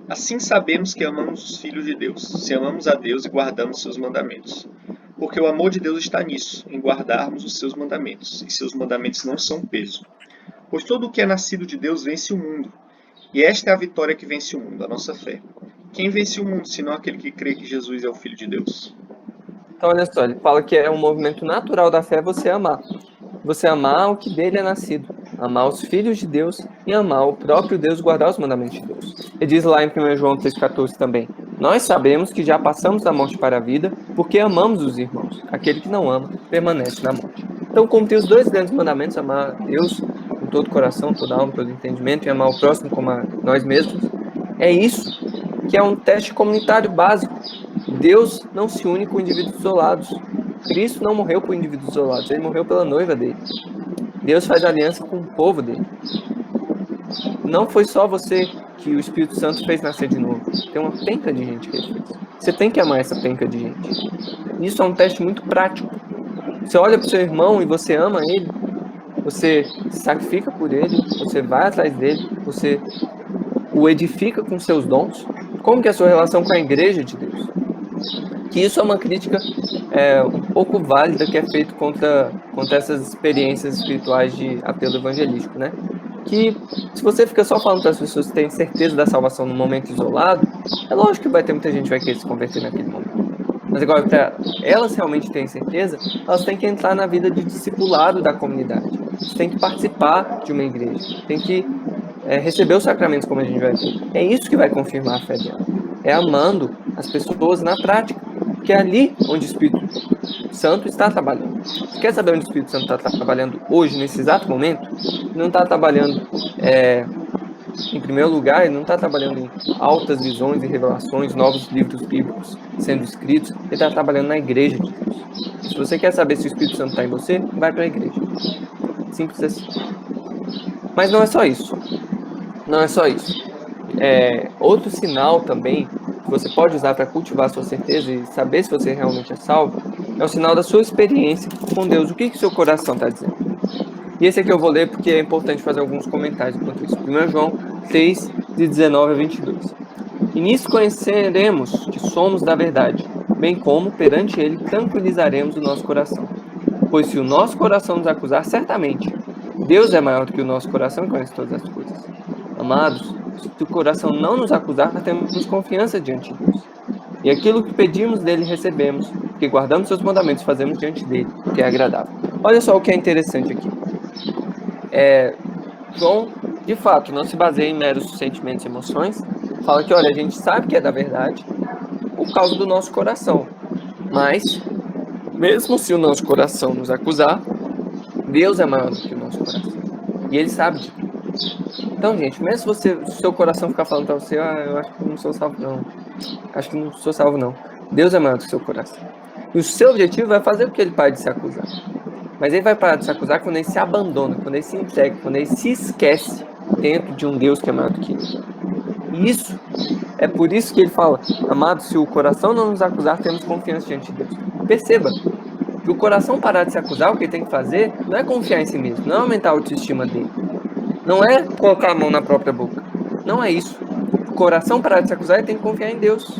A: Assim sabemos que amamos os filhos de Deus, se amamos a Deus e guardamos seus mandamentos. Porque o amor de Deus está nisso, em guardarmos os seus mandamentos, e seus mandamentos não são peso. Pois todo o que é nascido de Deus vence o mundo. E esta é a vitória que vence o mundo, a nossa fé. Quem vence o mundo, senão aquele que crê que Jesus é o Filho de Deus?
B: Então, olha só, ele fala que é um movimento natural da fé você amar. Você amar o que dele é nascido. Amar os filhos de Deus e amar o próprio Deus, guardar os mandamentos de Deus. Ele diz lá em 1 João 3,14 também: nós sabemos que já passamos da morte para a vida, porque amamos os irmãos. Aquele que não ama, permanece na morte. Então, como tem os dois grandes mandamentos, amar Deus com todo o coração, toda a alma, todo o entendimento, e amar o próximo como a nós mesmos, é isso que é um teste comunitário básico. Deus não se une com indivíduos isolados. Cristo não morreu por indivíduos isolados, ele morreu pela noiva dele. Deus faz aliança com o povo dele. Não foi só você que o Espírito Santo fez nascer de novo. Tem uma penca de gente que ele fez. Você tem que amar essa penca de gente. Isso é um teste muito prático. Você olha para o seu irmão e você ama ele, você se sacrifica por ele, você vai atrás dele, você o edifica com seus dons. Como que é a sua relação com a igreja de Deus? Que isso é uma crítica um pouco válida que é feita contra essas experiências espirituais de apelo evangelístico, né? Que se você fica só falando para as pessoas que têm certeza da salvação num momento isolado, é lógico que vai ter muita gente que vai querer se converter naquele momento. Mas agora, para elas realmente terem certeza, elas têm que entrar na vida de discipulado da comunidade. Você tem que participar de uma igreja, tem que receber os sacramentos, como a gente vai ver. É isso que vai confirmar a fé dela. É amando as pessoas na prática, que é ali onde o Espírito Santo está trabalhando. Você quer saber onde o Espírito Santo está trabalhando hoje, nesse exato momento? Ele não está trabalhando, em primeiro lugar, ele não está trabalhando em altas visões e revelações, novos livros bíblicos sendo escritos. Ele está trabalhando na igreja de Deus. Se você quer saber se o Espírito Santo está em você, vai para a igreja. Simples assim. Mas não é só isso. Não é só isso. Outro sinal também que você pode usar para cultivar a sua certeza e saber se você realmente é salvo é o sinal da sua experiência com Deus. O que seu coração está dizendo? E esse aqui eu vou ler porque é importante fazer alguns comentários enquanto isso. 1 João 3, de 19 a 22. E nisso conheceremos que somos da verdade, bem como perante ele tranquilizaremos o nosso coração. Pois se o nosso coração nos acusar, certamente Deus é maior do que o nosso coração e conhece todas as coisas. Amados, se o coração não nos acusar, temos confiança diante de Deus. E aquilo que pedimos dele recebemos, porque guardamos seus mandamentos e fazemos diante dele, o que é agradável. Olha só o que é interessante aqui. João, de fato, não se baseia em meros sentimentos e emoções. Fala que, olha, a gente sabe que é da verdade por causa do nosso coração. Mas, mesmo se o nosso coração nos acusar, Deus é maior do que o nosso coração. E ele sabe de tudo. Então, gente, mesmo se o seu coração ficar falando para você, eu acho que não sou salvo, não. Acho que não sou salvo, não. Deus é maior do que o seu coração. E o seu objetivo é fazer o que ele pare de se acusar. Mas ele vai parar de se acusar quando ele se abandona, quando ele se entrega, quando ele se esquece dentro de um Deus que é maior do que ele. E isso, é por isso que ele fala, amados, se o coração não nos acusar, temos confiança diante de Deus. Perceba, que o coração parar de se acusar, o que ele tem que fazer não é confiar em si mesmo, não é aumentar a autoestima dele. Não é colocar a mão na própria boca. Não é isso. O coração parar de se acusar, ele tem que confiar em Deus.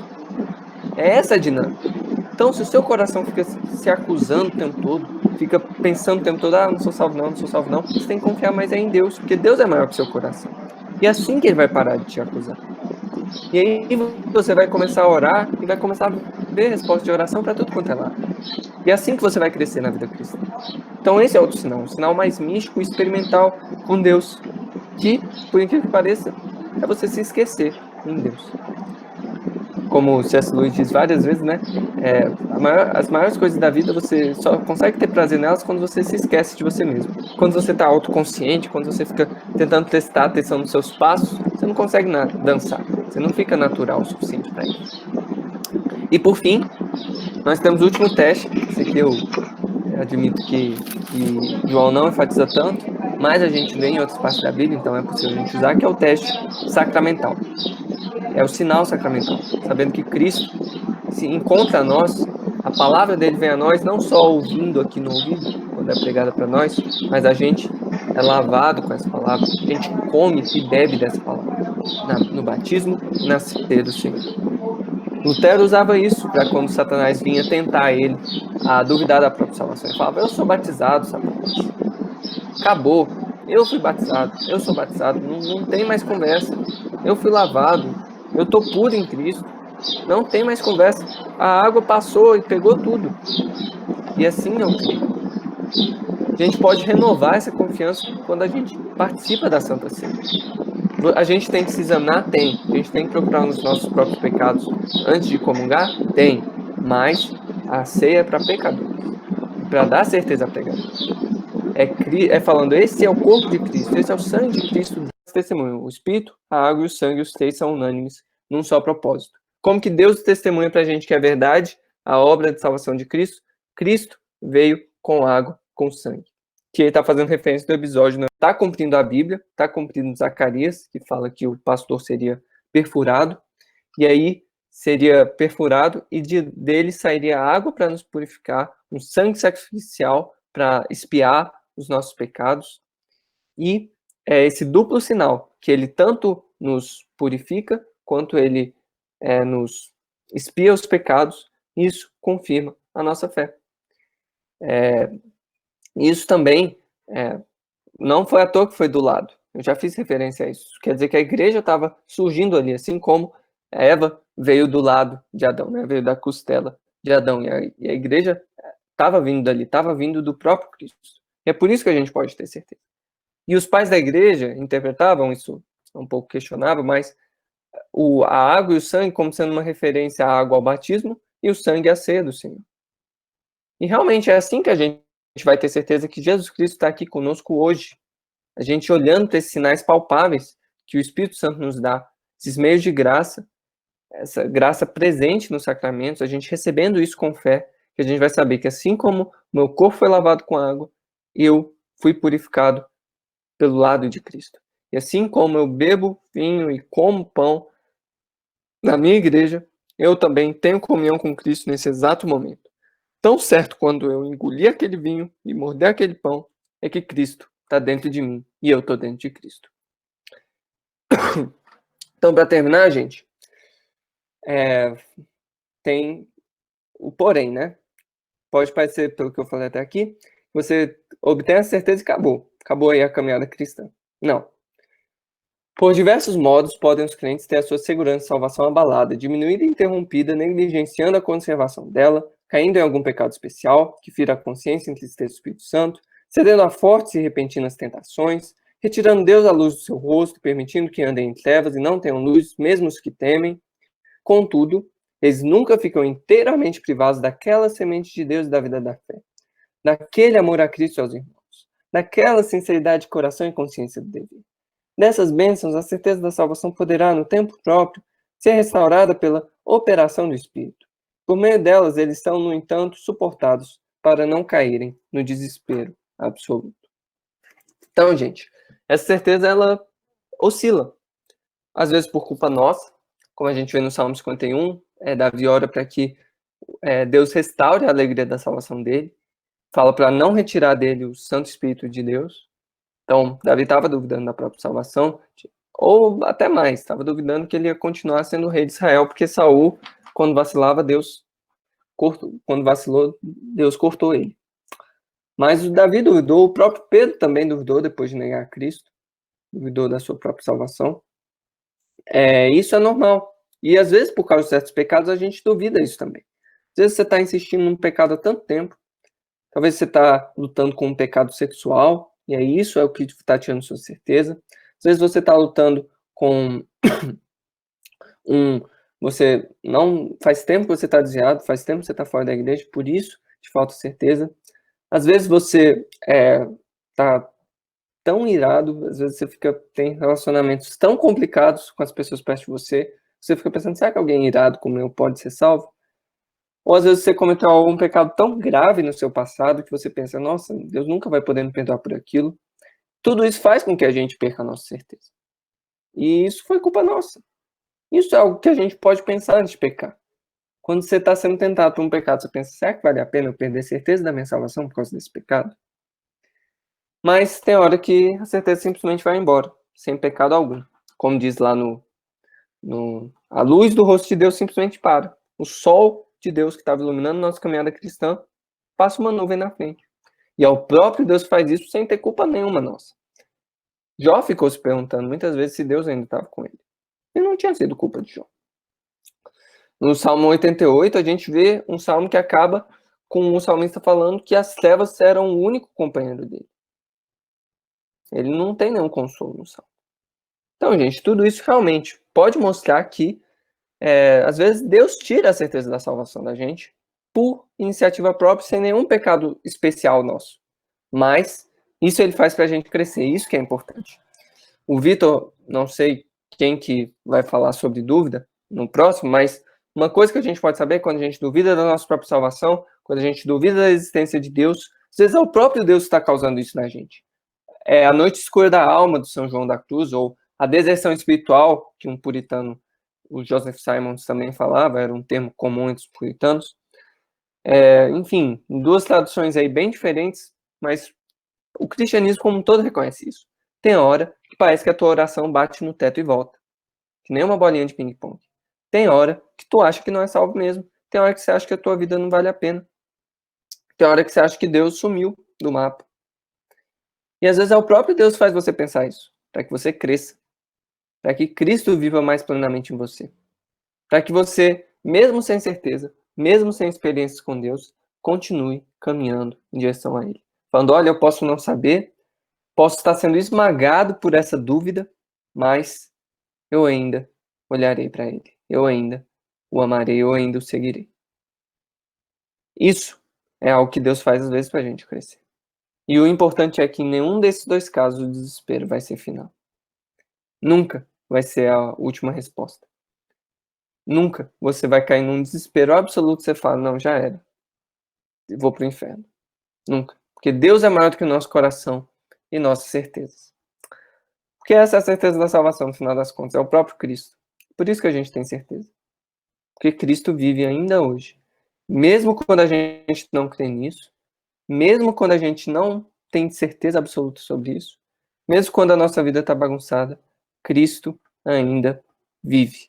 B: É essa a dinâmica. Então, se o seu coração fica se acusando o tempo todo, fica pensando o tempo todo, não sou salvo não, não sou salvo não, você tem que confiar mais em Deus, porque Deus é maior que o seu coração. E é assim que ele vai parar de te acusar. E aí você vai começar a orar e vai começar a ver resposta de oração para tudo quanto é lado. E é assim que você vai crescer na vida cristã. Então esse é outro sinal, um sinal mais místico e experimental com Deus, que, por incrível que pareça, é você se esquecer em Deus. como o C.S. Lewis diz várias vezes, né? As maiores coisas da vida você só consegue ter prazer nelas quando você se esquece de você mesmo. Quando você está autoconsciente, quando você fica tentando prestar atenção nos seus passos, você não consegue dançar. Você não fica natural o suficiente para isso. E por fim, nós temos o último teste. Esse aqui eu admito que João não enfatiza tanto, mas a gente vê em outras partes da Bíblia, então é possível a gente usar, que é o teste sacramental. É o sinal sacramental, sabendo que Cristo se encontra a nós, a palavra dele vem a nós, não só ouvindo aqui no ouvido, quando é pregada para nós, mas a gente é lavado com essa palavra, a gente come e bebe dessa palavra, no batismo e na ceia do Senhor. Lutero usava isso para quando Satanás vinha tentar ele a duvidar da própria salvação. Ele falava: eu sou batizado, Satanás. Acabou. Eu fui batizado. Eu sou batizado. Não tem mais conversa. Eu fui lavado. Eu estou puro em Cristo. Não tem mais conversa. A água passou e pegou tudo. E assim eu creio. A gente pode renovar essa confiança quando a gente participa da Santa Ceia. A gente tem que se examinar? Tem. A gente tem que procurar os nossos próprios pecados antes de comungar? Tem. Mas a ceia é para pecadores. Para dar certeza a pecadores. É falando, esse é o corpo de Cristo, esse é o sangue de Cristo. Testemunho. O Espírito, a água e o sangue, os três são unânimes num só propósito. Como que Deus testemunha para a gente que é verdade a obra de salvação de Cristo? Cristo veio com água, com sangue. Que ele está fazendo referência do episódio, está cumprindo a Bíblia, está cumprindo Zacarias, que fala que o pastor seria perfurado, e aí seria perfurado e dele sairia água para nos purificar, um sangue sacrificial para expiar os nossos pecados, e é esse duplo sinal, que ele tanto nos purifica, quanto ele nos expia os pecados, isso confirma a nossa fé. Isso também não foi à toa que foi do lado. Eu já fiz referência a isso. Quer dizer que a igreja estava surgindo ali, assim como Eva veio do lado de Adão, né? Veio da costela de Adão. E a igreja estava vindo dali, estava vindo do próprio Cristo. E é por isso que a gente pode ter certeza. E os pais da igreja interpretavam isso, um pouco questionável, mas a água e o sangue como sendo uma referência à água ao batismo e o sangue à ceia do Senhor. E realmente é assim que a gente vai ter certeza que Jesus Cristo está aqui conosco hoje. A gente olhando para esses sinais palpáveis que o Espírito Santo nos dá, esses meios de graça, essa graça presente nos sacramentos, a gente recebendo isso com fé, que a gente vai saber que assim como meu corpo foi lavado com água, eu fui purificado pelo lado de Cristo. E assim como eu bebo vinho e como pão na minha igreja, eu também tenho comunhão com Cristo nesse exato momento. Tão certo quando eu engolir aquele vinho e morder aquele pão, é que Cristo está dentro de mim e eu estou dentro de Cristo. Então, para terminar, gente, tem o porém, né? Pode parecer, pelo que eu falei até aqui, você obtém a certeza e acabou. Acabou aí a caminhada cristã. Não. Por diversos modos, podem os crentes ter a sua segurança e salvação abalada, diminuída e interrompida, negligenciando a conservação dela, caindo em algum pecado especial, que fira a consciência e entristeça o Espírito Santo, cedendo a fortes e repentinas tentações, retirando Deus a luz do seu rosto, permitindo que andem em trevas e não tenham luz, mesmo os que temem. Contudo, eles nunca ficam inteiramente privados daquela semente de Deus e da vida da fé, daquele amor a Cristo e aos irmãos, daquela sinceridade de coração e consciência do dever. Nessas bênçãos, a certeza da salvação poderá, no tempo próprio, ser restaurada pela operação do Espírito. Por meio delas, eles são, no entanto, suportados para não caírem no desespero absoluto. Então, gente, essa certeza, ela oscila. Às vezes por culpa nossa, como a gente vê no Salmo 51, Davi ora para que Deus restaure a alegria da salvação dele, fala para não retirar dele o Santo Espírito de Deus. Então, Davi estava duvidando da própria salvação, ou até mais, estava duvidando que ele ia continuar sendo o rei de Israel, porque Saul, quando vacilava, Deus cortou ele. Mas o Davi duvidou, o próprio Pedro também duvidou depois de negar Cristo, duvidou da sua própria salvação. Isso é normal. E às vezes, por causa de certos pecados, a gente duvida isso também. Às vezes você está insistindo num pecado há tanto tempo, talvez você está lutando com um pecado sexual, e aí isso é o que está tirando sua certeza. Às vezes você está lutando com você não faz tempo que você está desviado, faz tempo que você está fora da igreja, por isso te falta certeza. Às vezes você está tão irado, às vezes você tem relacionamentos tão complicados com as pessoas perto de você, você fica pensando, será que alguém irado como eu pode ser salvo? Ou às vezes você cometeu algum pecado tão grave no seu passado que você pensa, nossa, Deus nunca vai poder me perdoar por aquilo. Tudo isso faz com que a gente perca a nossa certeza. E isso foi culpa nossa. Isso é algo que a gente pode pensar antes de pecar. Quando você está sendo tentado por um pecado, você pensa, será que vale a pena eu perder a certeza da minha salvação por causa desse pecado? Mas tem hora que a certeza simplesmente vai embora, sem pecado algum. Como diz lá a luz do rosto de Deus simplesmente para. O sol de Deus que estava iluminando nossa caminhada cristã, passa uma nuvem na frente. E é o próprio Deus que faz isso sem ter culpa nenhuma nossa. Jó ficou se perguntando muitas vezes se Deus ainda estava com ele. E não tinha sido culpa de Jó. No Salmo 88, a gente vê um salmo que acaba com o salmista falando que as trevas eram o único companheiro dele. Ele não tem nenhum consolo no salmo. Então, gente, tudo isso realmente pode mostrar que, às vezes, Deus tira a certeza da salvação da gente por iniciativa própria, sem nenhum pecado especial nosso. Mas isso ele faz para a gente crescer, isso que é importante. O Vitor, não sei quem que vai falar sobre dúvida no próximo, mas uma coisa que a gente pode saber quando a gente duvida da nossa própria salvação, quando a gente duvida da existência de Deus, às vezes é o próprio Deus que está causando isso na gente. É a noite escura da alma do São João da Cruz, ou a deserção espiritual, que um puritano, o Joseph Simons, também falava, era um termo comum entre os puritanos. Enfim, duas traduções aí bem diferentes, mas o cristianismo como um todo reconhece isso. Tem hora que parece que a tua oração bate no teto e volta, que nem uma bolinha de ping-pong. Tem hora que tu acha que não é salvo mesmo. Tem hora que você acha que a tua vida não vale a pena. Tem hora que você acha que Deus sumiu do mapa. E às vezes é o próprio Deus que faz você pensar isso, para que você cresça, para que Cristo viva mais plenamente em você, para que você, mesmo sem certeza, mesmo sem experiências com Deus, continue caminhando em direção a Ele. Falando, olha, eu posso não saber, posso estar sendo esmagado por essa dúvida, mas eu ainda olharei para Ele, eu ainda o amarei, eu ainda o seguirei. Isso é algo que Deus faz às vezes para a gente crescer. E o importante é que em nenhum desses dois casos o desespero vai ser final. Nunca vai ser a última resposta. Nunca você vai cair num desespero absoluto e você fala, não, já era. Eu vou pro inferno. Nunca. Porque Deus é maior do que o nosso coração e nossas certezas. Porque essa é a certeza da salvação, no final das contas. É o próprio Cristo. Por isso que a gente tem certeza. Porque Cristo vive ainda hoje. Mesmo quando a gente não crê nisso, mesmo quando a gente não tem certeza absoluta sobre isso, mesmo quando a nossa vida está bagunçada, Cristo ainda vive.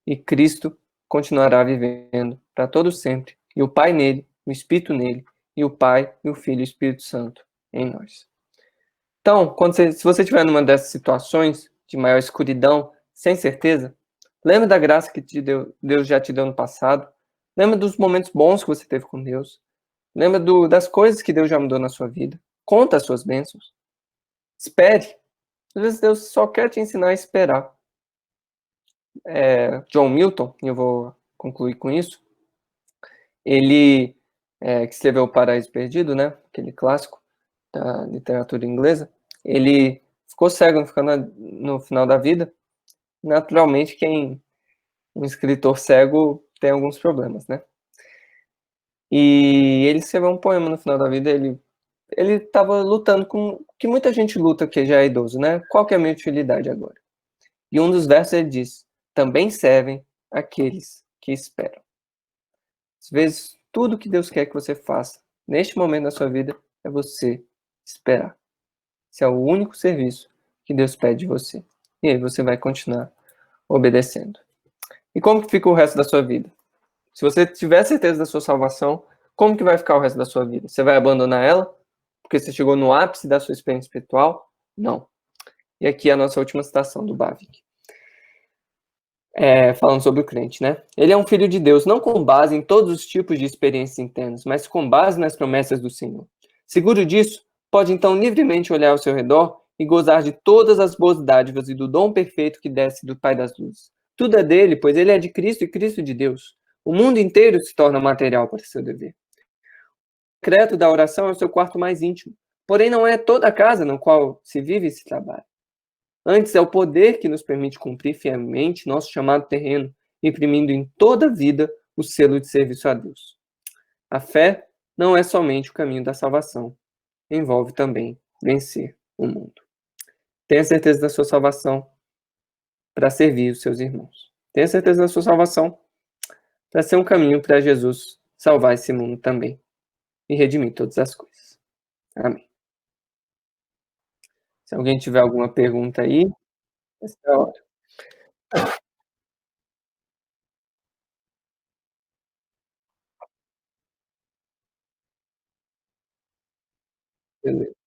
B: E Cristo continuará vivendo para todo sempre. E o Pai nele, o Espírito nele, e o Pai, e o Filho e o Espírito Santo em nós. Então, se você estiver numa dessas situações de maior escuridão, sem certeza, lembre da graça que Deus já te deu no passado. Lembre dos momentos bons que você teve com Deus. Lembra das coisas que Deus já mudou na sua vida. Conta as suas bênçãos. Espere. Às vezes Deus só quer te ensinar a esperar. John Milton, e eu vou concluir com isso, ele que escreveu O Paraíso Perdido, né, aquele clássico da literatura inglesa, ele ficou cego no final da vida. Naturalmente, um escritor cego tem alguns problemas, né? E ele escreveu um poema no final da vida, ele estava lutando com o que muita gente luta que já é idoso, né? Qual que é a minha utilidade agora? E um dos versos ele diz, também servem aqueles que esperam. Às vezes, tudo que Deus quer que você faça, neste momento da sua vida, é você esperar. Esse é o único serviço que Deus pede de você. E aí você vai continuar obedecendo. E como que fica o resto da sua vida? Se você tiver certeza da sua salvação, como que vai ficar o resto da sua vida? Você vai abandonar ela? Porque você chegou no ápice da sua experiência espiritual? Não. E aqui é a nossa última citação do Bavinck. Falando sobre o crente, né? Ele é um filho de Deus, não com base em todos os tipos de experiências internas, mas com base nas promessas do Senhor. Seguro disso, pode então livremente olhar ao seu redor e gozar de todas as boas dádivas e do dom perfeito que desce do Pai das Luzes. Tudo é dele, pois ele é de Cristo e Cristo de Deus. O mundo inteiro se torna material para seu dever. O secreto da oração é o seu quarto mais íntimo. Porém, não é toda a casa no qual se vive e se trabalha. Antes, é o poder que nos permite cumprir fielmente nosso chamado terreno, imprimindo em toda a vida o selo de serviço a Deus. A fé não é somente o caminho da salvação, envolve também vencer o mundo. Tenha certeza da sua salvação para servir os seus irmãos. Tenha certeza da sua salvação para ser um caminho para Jesus salvar esse mundo também e redimir todas as coisas. Amém. Se alguém tiver alguma pergunta aí, essa é a hora. Beleza.